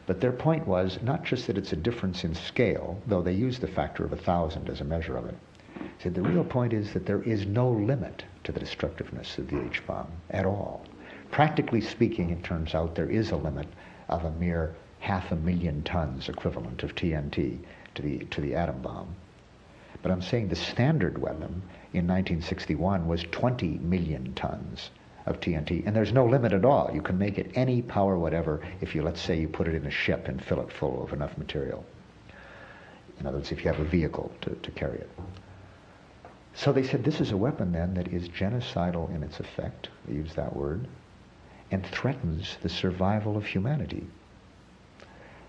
But their point was not just that it's a difference in scale, though they used the factor of 1,000 as a measure of it. They said the real point is that there is no limit to the destructiveness of the H-bomb at all. Practically speaking, it turns out there is a limit of a mere 500,000 tons equivalent of TNT to the atom bomb. But I'm saying the standard weapon in 1961 was 20 million tons of TNT, and there's no limit at all. You can make it any power whatever if you, let's say, you put it in a ship and fill it full of enough material. In other words, if you have a vehicle to carry it. So they said this is a weapon then that is genocidal in its effect, they use that word, and threatens the survival of humanity.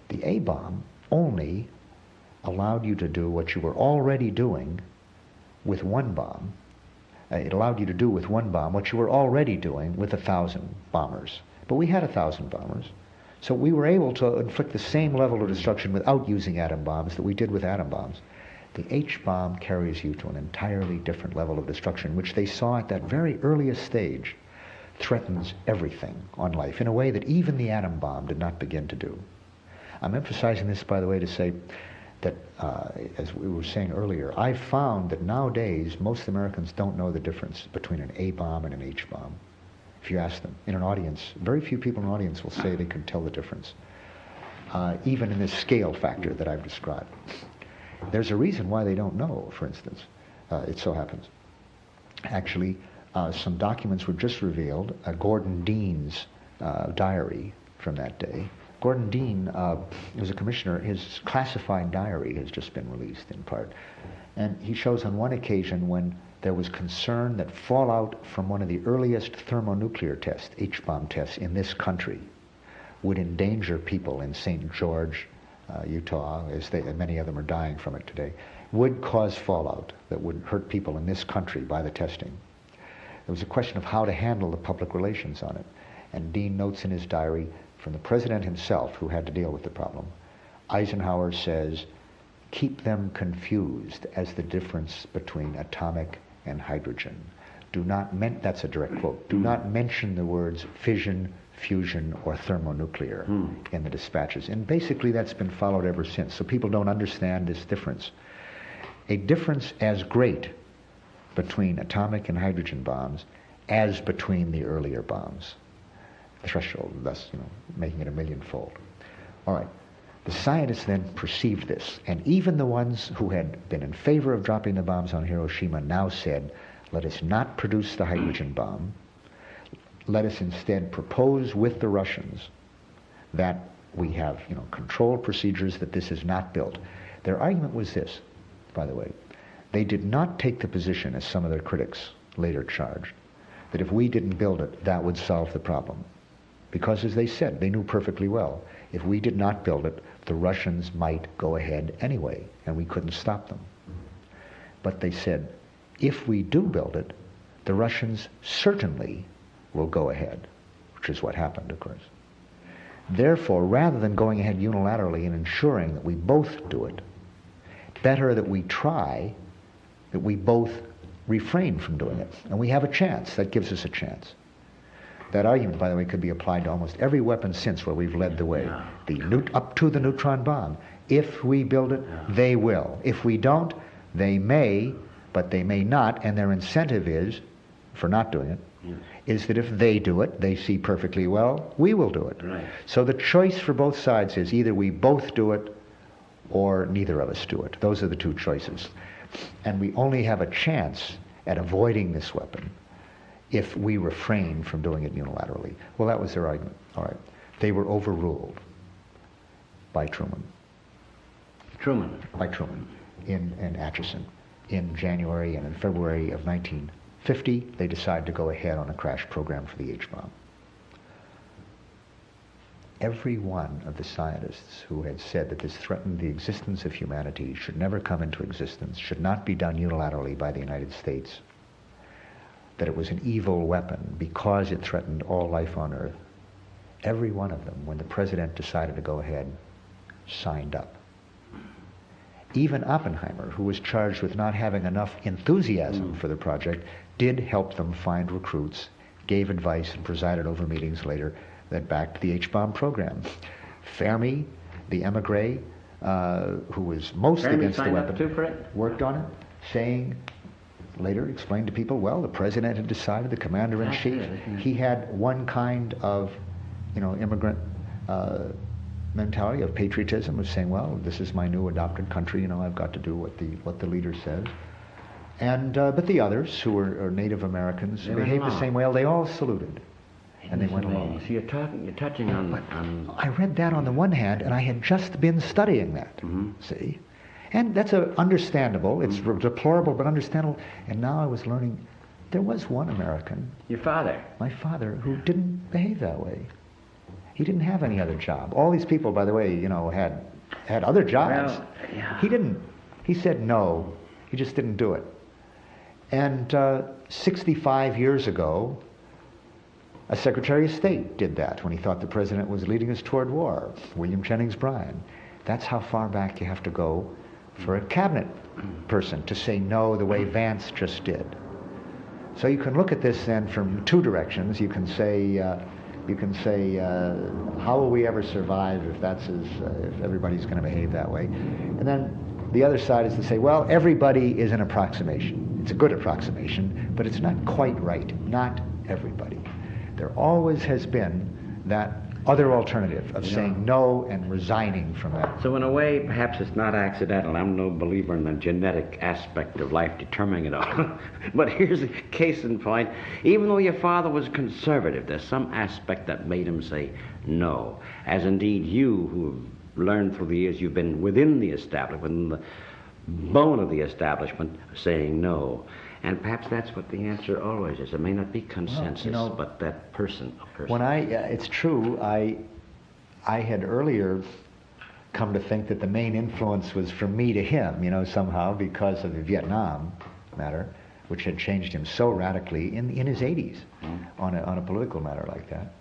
The A-bomb only allowed you to do what you were already doing with one bomb. It allowed you to do with one bomb what you were already doing with 1,000 bombers. But we had 1,000 bombers, so we were able to inflict the same level of destruction without using atom bombs that we did with atom bombs. The H-bomb carries you to an entirely different level of destruction, which they saw at that very earliest stage threatens everything on life in a way that even the atom bomb did not begin to do. I'm emphasizing this, by the way, to say that, as we were saying earlier, I've found that nowadays most Americans don't know the difference between an A-bomb and an H-bomb. If you ask them in an audience, very few people in an audience will say they can tell the difference, even in this scale factor that I've described. There's a reason why they don't know, for instance. It so happens. Actually, some documents were just revealed, Gordon Dean's diary from that day. Gordon Dean was a commissioner. His classified diary has just been released in part. And he shows on one occasion when there was concern that fallout from one of the earliest thermonuclear tests, H-bomb tests in this country, would endanger people in St. George, Utah, as many of them are dying from it today, would cause fallout that would hurt people in this country by the testing. There was a question of how to handle the public relations on it. And Dean notes in his diary, from the president himself, who had to deal with the problem, Eisenhower says, keep them confused as the difference between atomic and hydrogen. Do not, that's a direct quote, do not mention the words fission, fusion, or thermonuclear in the dispatches. And basically that's been followed ever since. So people don't understand this difference. A difference as great between atomic and hydrogen bombs as between the earlier bombs. Threshold, thus, making it a millionfold. All right. The scientists then perceived this, and even the ones who had been in favor of dropping the bombs on Hiroshima now said, let us not produce the hydrogen bomb. let us instead propose with the Russians that we have, controlled procedures, that this is not built. Their argument was this, by the way. They did not take the position, as some of their critics later charged, that if we didn't build it, that would solve the problem. Because, as they said, they knew perfectly well, if we did not build it, the Russians might go ahead anyway, and we couldn't stop them. But they said, if we do build it, the Russians certainly will go ahead, which is what happened, of course. Therefore, rather than going ahead unilaterally and ensuring that we both do it, better that we try, that we both refrain from doing it. And we have a chance. That gives us a chance. That argument, by the way, could be applied to almost every weapon since where we've led the way. Up to the neutron bomb. If we build it, they will. If we don't, they may, but they may not, and their incentive is, for not doing it, is that if they do it, they see perfectly well, we will do it. Right. So the choice for both sides is either we both do it or neither of us do it. Those are the two choices. And we only have a chance at avoiding this weapon if we refrain from doing it unilaterally. Well, that was their argument. All right. They were overruled by Truman. By Truman in Atchison in January and in February of 1950. They decided to go ahead on a crash program for the H-bomb. Every one of the scientists who had said that this threatened the existence of humanity, should never come into existence, should not be done unilaterally by the United States, that it was an evil weapon because it threatened all life on Earth, every one of them, when the president decided to go ahead, signed up. Even Oppenheimer, who was charged with not having enough enthusiasm for the project, did help them find recruits, gave advice, and presided over meetings later that backed the H-bomb program. Fermi, the emigre, who was most against the weapon, worked on it, saying, later explained to people, well, the president had decided, the commander-in-chief, he had one kind of, immigrant mentality of patriotism, of saying, well, this is my new adopted country, I've got to do what the leader says. And but the others, who are Native Americans, behaved the same way. Well, they all saluted. And they went along. So you're touching on... I read that on the one hand, and I had just been studying that, see? And that's understandable. It's deplorable, but understandable. And now I was learning there was one American. Your father? My father, who didn't behave that way. He didn't have any other job. All these people, by the way, had other jobs. Well, yeah. He didn't. He said no. He just didn't do it. And 65 years ago, a Secretary of State did that when he thought the president was leading us toward war, William Jennings Bryan. That's how far back you have to go for a cabinet person to say no the way Vance just did. So you can look at this then from two directions. You can say, how will we ever survive if if everybody's going to behave that way? And then the other side is to say, well, everybody is an approximation. It's a good approximation, but it's not quite right. Not everybody. There always has been that other alternative of saying no and resigning from that. So in a way, perhaps it's not accidental. I'm no believer in the genetic aspect of life determining it all. But here's a case in point. Even though your father was conservative, there's some aspect that made him say no. As indeed you, who have learned through the years, you've been within the establishment, within the bone of the establishment, saying no. And perhaps that's what the answer always is. It may not be consensus, but that person, a person. When it's true, I had earlier come to think that the main influence was from me to him, somehow because of the Vietnam matter, which had changed him so radically in his 80s on a political matter like that.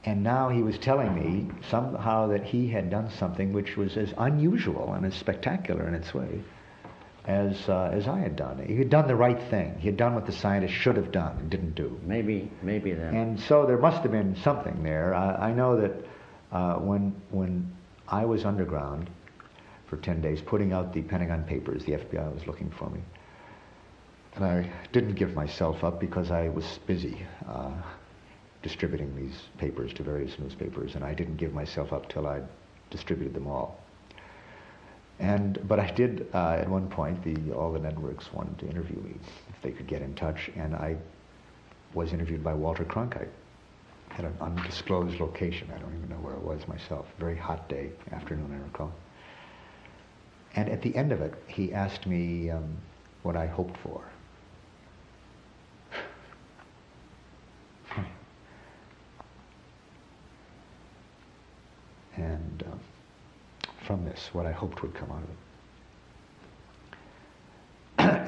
And now he was telling me somehow that he had done something which was as unusual and as spectacular in its way as I had done. He had done the right thing. He had done what the scientists should have done and didn't do. Maybe then. And so there must have been something there. I know that when I was underground for 10 days putting out the Pentagon Papers, the FBI was looking for me. And I didn't give myself up because I was busy distributing these papers to various newspapers, and I didn't give myself up till I'd distributed them all. But I did, at one point, all the networks wanted to interview me, if they could get in touch, and I was interviewed by Walter Cronkite at an undisclosed location. I don't even know where it was myself. Very hot day, afternoon, I recall. And at the end of it, he asked me what I hoped for. And from this, what I hoped would come out of it.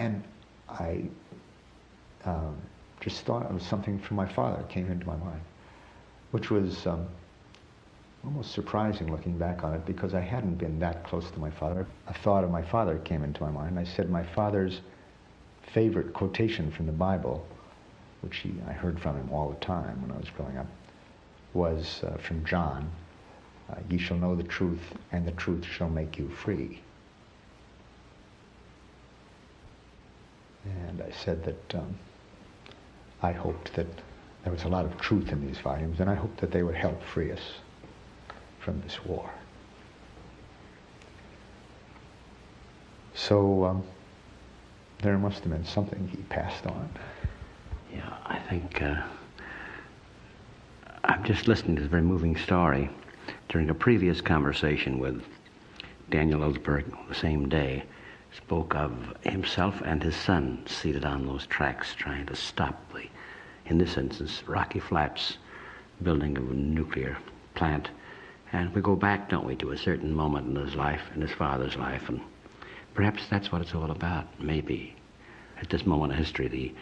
And I just thought it was something from my father came into my mind, which was almost surprising looking back on it, because I hadn't been that close to my father. A thought of my father came into my mind. I said my father's favorite quotation from the Bible, which I heard from him all the time when I was growing up, was from John, "Ye shall know the truth, and the truth shall make you free." And I said that I hoped that there was a lot of truth in these volumes, and I hoped that they would help free us from this war. So there must have been something he passed on. Yeah, I think I'm just listening to this very moving story. During a previous conversation with Daniel Ellsberg the same day, spoke of himself and his son seated on those tracks trying to stop the, in this instance, Rocky Flats building of a nuclear plant. And we go back, don't we, to a certain moment in his life, in his father's life, and perhaps that's what it's all about, maybe. At this moment in history,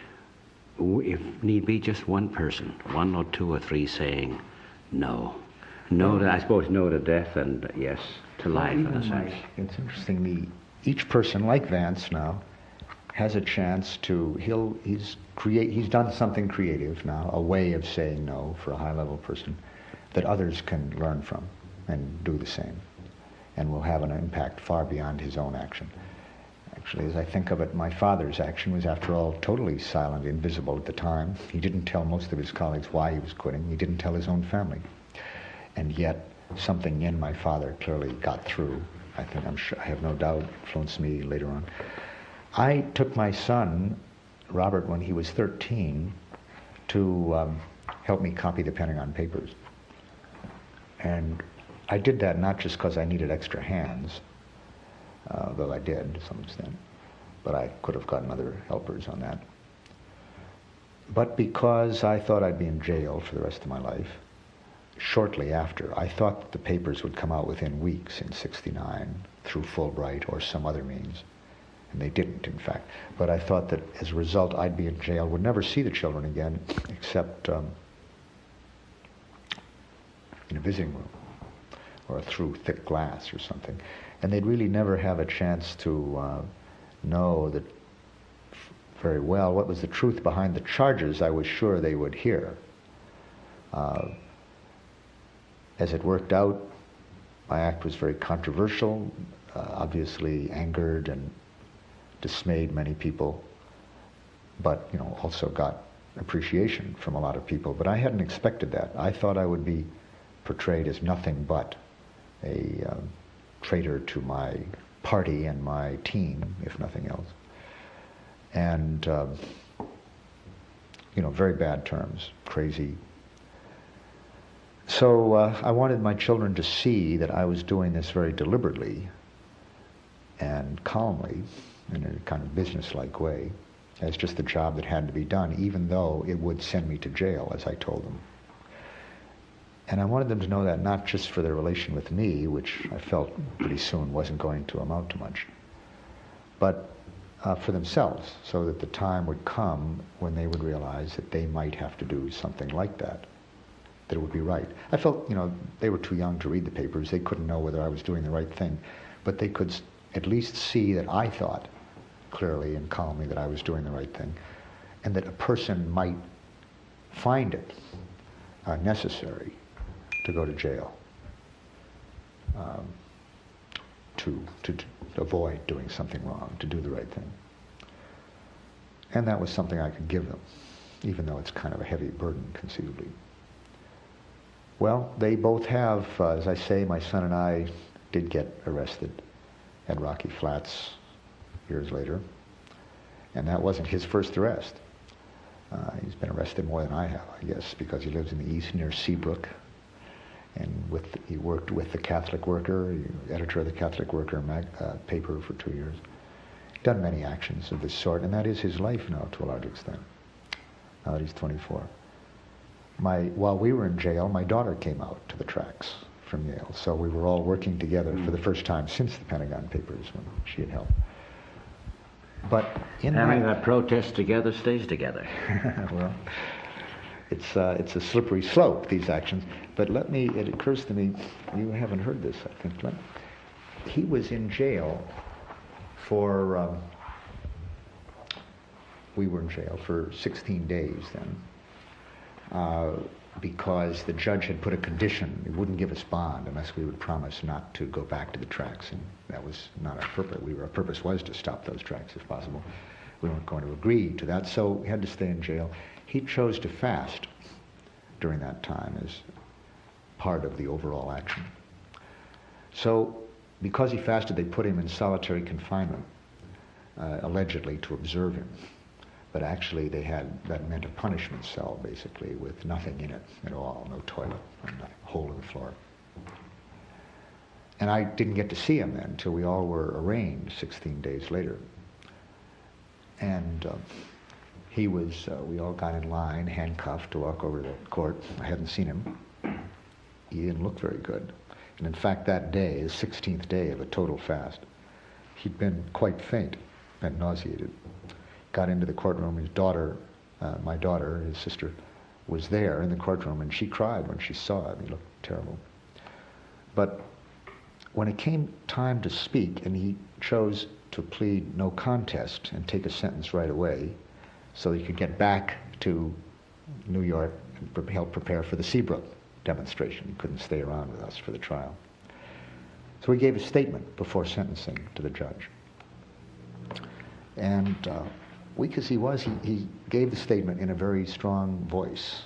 if need be, just one person, one or two or three saying no. No to, I suppose, no to death and yes to life, in a sense. It's interesting, each person, like Vance now, has a chance to, he's done something creative now, a way of saying no for a high-level person that others can learn from and do the same, and will have an impact far beyond his own action. Actually, as I think of it, my father's action was, after all, totally silent, invisible at the time. He didn't tell most of his colleagues why he was quitting. He didn't tell his own family. And yet, something in my father clearly got through. I think, I'm sure, I have no doubt, influenced me later on. I took my son, Robert, when he was 13, to help me copy the Pentagon Papers. And I did that not just because I needed extra hands, though I did to some extent, but I could have gotten other helpers on that. But because I thought I'd be in jail for the rest of my life, shortly after, I thought that the papers would come out within weeks in '69 through Fulbright or some other means. And they didn't, in fact. But I thought that as a result, I'd be in jail, would never see the children again, except in a visiting room or through thick glass or something. And they'd really never have a chance to know that very well what was the truth behind the charges I was sure they would hear. As it worked out, my act was very controversial, obviously angered and dismayed many people, but also got appreciation from a lot of people. But I hadn't expected that. I thought I would be portrayed as nothing but a traitor to my party and my team, if nothing else. And very bad terms, crazy. So I wanted my children to see that I was doing this very deliberately and calmly, in a kind of business-like way, as just a job that had to be done, even though it would send me to jail, as I told them. And I wanted them to know that not just for their relation with me, which I felt pretty soon wasn't going to amount to much, but for themselves, so that the time would come when they would realize that they might have to do something like that it would be right. I felt, they were too young to read the papers. They couldn't know whether I was doing the right thing, but they could at least see that I thought clearly and calmly that I was doing the right thing, and that a person might find it necessary to go to jail to avoid doing something wrong, to do the right thing. And that was something I could give them, even though it's kind of a heavy burden conceivably. Well, they both have, as I say, my son and I did get arrested at Rocky Flats years later. And that wasn't his first arrest. He's been arrested more than I have, I guess, because he lives in the east near Seabrook. And he worked with the Catholic Worker, editor of the Catholic Worker paper for 2 years. Done many actions of this sort, and that is his life now to a large extent, now that he's 24. While we were in jail, my daughter came out to the tracks from Yale, so we were all working together for the first time since the Pentagon Papers when she had helped. But having that protest together stays together. Well, it's a slippery slope, these actions. But it occurs to me, you haven't heard this, I think, Glenn. He was in jail for, we were in jail for 16 days then, because the judge had put a condition. He wouldn't give us bond unless we would promise not to go back to the tracks, and that was not our purpose. Our purpose was to stop those tracks if possible. We weren't going to agree to that, so we had to stay in jail. He chose to fast during that time as part of the overall action. So because he fasted, they put him in solitary confinement, allegedly to observe him. But actually that meant a punishment cell, basically, with nothing in it at all, no toilet, and a hole in the floor. And I didn't get to see him then until we all were arraigned 16 days later. And we all got in line, handcuffed, to walk over to the court. I hadn't seen him. He didn't look very good. And in fact, that day, the 16th day of a total fast, he'd been quite faint and nauseated. Got into the courtroom, his daughter, my daughter, his sister, was there in the courtroom, and she cried when she saw him. He looked terrible. But when it came time to speak, and he chose to plead no contest and take a sentence right away so he could get back to New York and help prepare for the Seabrook demonstration. He couldn't stay around with us for the trial. So he gave a statement before sentencing to the judge. And weak as he was, he gave the statement in a very strong voice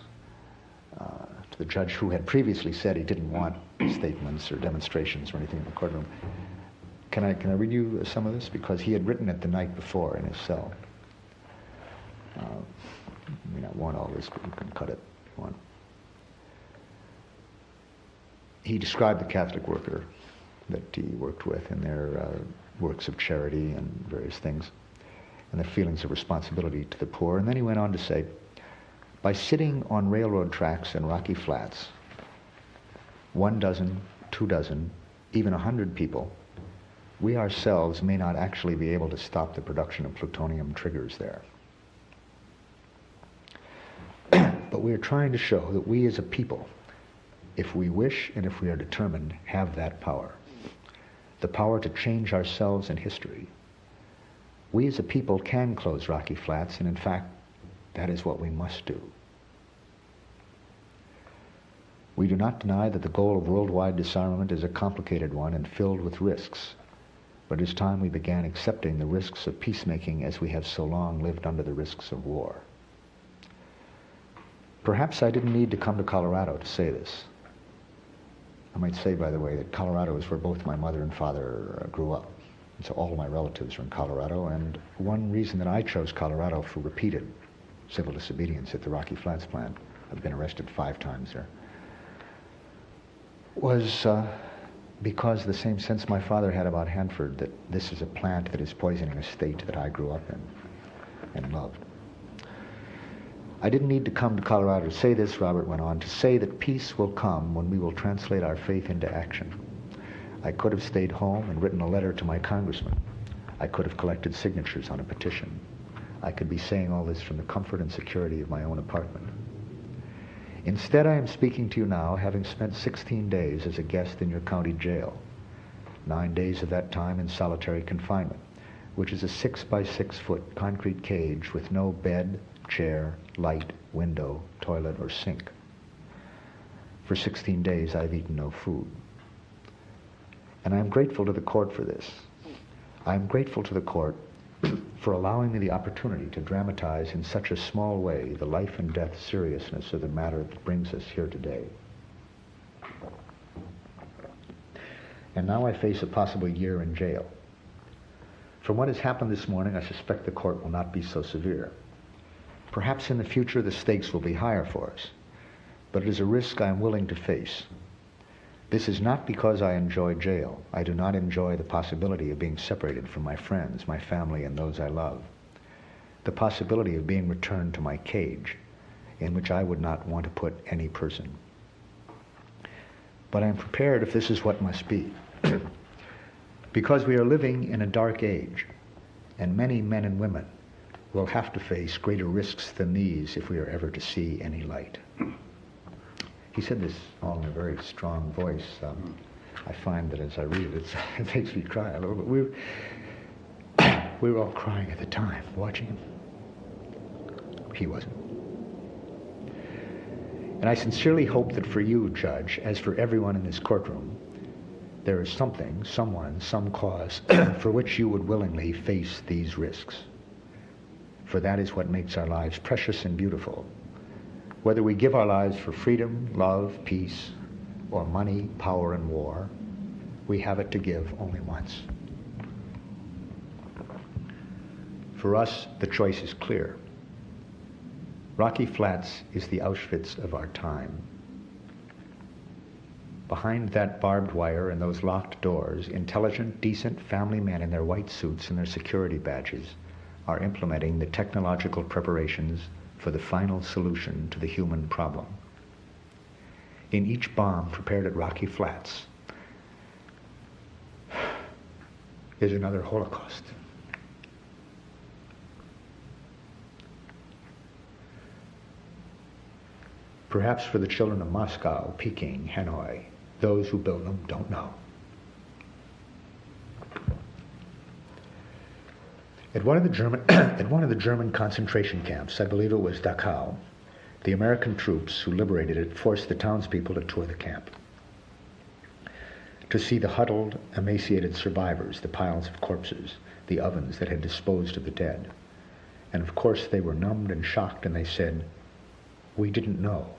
to the judge, who had previously said he didn't want statements or demonstrations or anything in the courtroom. Can I read you some of this? Because he had written it the night before in his cell. I mean, I want all this, but you can cut it if you want. He described the Catholic Worker that he worked with in their works of charity and various things, and their feelings of responsibility to the poor. And then he went on to say, by sitting on railroad tracks in rocky flats, 1 dozen, 2 dozen, even 100 people, we ourselves may not actually be able to stop the production of plutonium triggers there. But we are trying to show that we as a people, if we wish and if we are determined, have that power. The power to change ourselves and history. We as a people can close rocky flats, and in fact, that is what we must do. We do not deny that the goal of worldwide disarmament is a complicated one and filled with risks, but it is time we began accepting the risks of peacemaking as we have so long lived under the risks of war. Perhaps I didn't need to come to Colorado to say this. I might say, by the way, that Colorado is where both my mother and father grew up. And so all my relatives are in Colorado, and one reason that I chose Colorado for repeated civil disobedience at the Rocky Flats plant, I've been arrested 5 times there, was because the same sense my father had about Hanford, that this is a plant that is poisoning a state that I grew up in and loved. I didn't need to come to Colorado to say this, Robert went on, to say that peace will come when we will translate our faith into action. I could have stayed home and written a letter to my congressman. I could have collected signatures on a petition. I could be saying all this from the comfort and security of my own apartment. Instead, I am speaking to you now, having spent 16 days as a guest in your county jail, 9 days of that time in solitary confinement, which is a 6 by 6 foot concrete cage with no bed, chair, light, window, toilet, or sink. For 16 days, I've eaten no food. And I'm grateful to the court for this. I'm grateful to the court for allowing me the opportunity to dramatize in such a small way the life and death seriousness of the matter that brings us here today. And now I face a possible year in jail. From what has happened this morning, I suspect the court will not be so severe. Perhaps in the future the stakes will be higher for us, but it is a risk I am willing to face. This is not because I enjoy jail. I do not enjoy the possibility of being separated from my friends, my family, and those I love. The possibility of being returned to my cage, in which I would not want to put any person. But I am prepared if this is what must be. Because we are living in a dark age, and many men and women will have to face greater risks than these if we are ever to see any light. He said this all in a very strong voice. I find that as I read it, it makes me cry a little bit. We were all crying at the time, watching him. He wasn't. And I sincerely hope that for you, Judge, as for everyone in this courtroom, there is something, someone, some cause for which you would willingly face these risks. For that is what makes our lives precious and beautiful. Whether we give our lives for freedom, love, peace, or money, power, and war, we have it to give only once. For us, the choice is clear. Rocky Flats is the Auschwitz of our time. Behind that barbed wire and those locked doors, intelligent, decent family men in their white suits and their security badges are implementing the technological preparations for the final solution to the human problem. In each bomb prepared at Rocky Flats is another Holocaust. Perhaps for the children of Moscow, Peking, Hanoi, those who build them don't know. At one of the German concentration camps, I believe it was Dachau, the American troops who liberated it forced the townspeople to tour the camp, to see the huddled, emaciated survivors, the piles of corpses, the ovens that had disposed of the dead. And of course they were numbed and shocked, and they said, "We didn't know.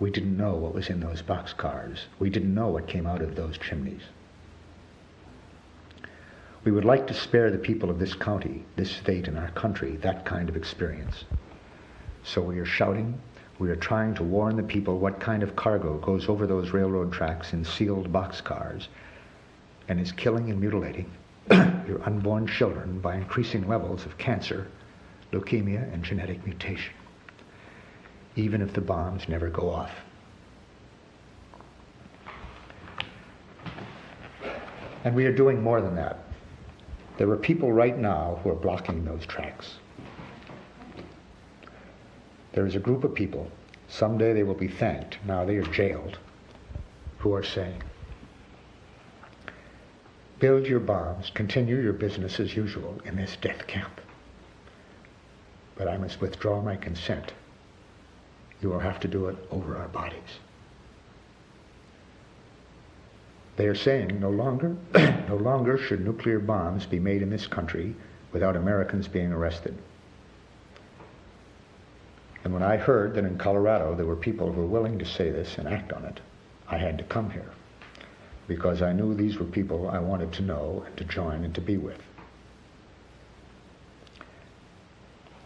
We didn't know what was in those boxcars. We didn't know what came out of those chimneys." We would like to spare the people of this county, this state, and our country that kind of experience. So we are shouting, we are trying to warn the people what kind of cargo goes over those railroad tracks in sealed boxcars and is killing and mutilating your unborn children by increasing levels of cancer, leukemia, and genetic mutation, even if the bombs never go off. And we are doing more than that. There are people right now who are blocking those tracks. There is a group of people, someday they will be thanked, now they are jailed, who are saying, build your bombs, continue your business as usual in this death camp. But I must withdraw my consent. You will have to do it over our bodies. They are saying no longer should nuclear bombs be made in this country without Americans being arrested. And when I heard that in Colorado there were people who were willing to say this and act on it, I had to come here, because I knew these were people I wanted to know and to join and to be with.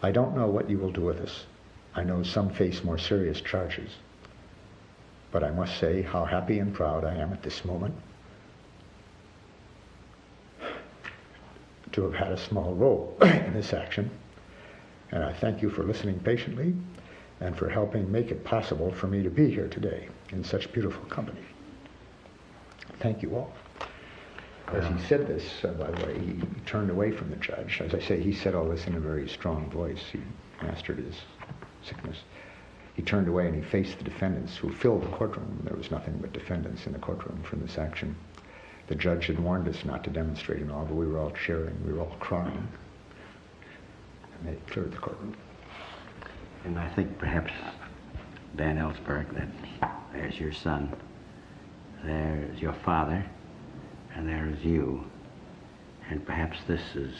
I don't know what you will do with us. I know some face more serious charges. But I must say how happy and proud I am at this moment to have had a small role in this action. And I thank you for listening patiently and for helping make it possible for me to be here today in such beautiful company. Thank you all. As he said this, by the way, he turned away from the judge. As I say, he said all this in a very strong voice. He mastered his sickness. He turned away and he faced the defendants who filled the courtroom. There was nothing but defendants in the courtroom from this action. The judge had warned us not to demonstrate and all, but we were all cheering, we were all crying. And they cleared the courtroom. And I think perhaps, Dan Ellsberg, that there's your son, there's your father, and there is you. And perhaps this is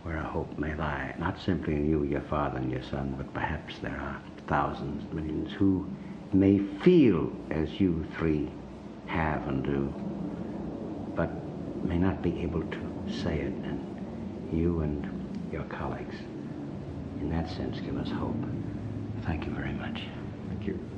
where our hope may lie. Not simply in you, your father and your son, but perhaps there are thousands, millions who may feel as you three have and do, but may not be able to say it, and you and your colleagues in that sense, give us hope. Thank you very much. Thank you.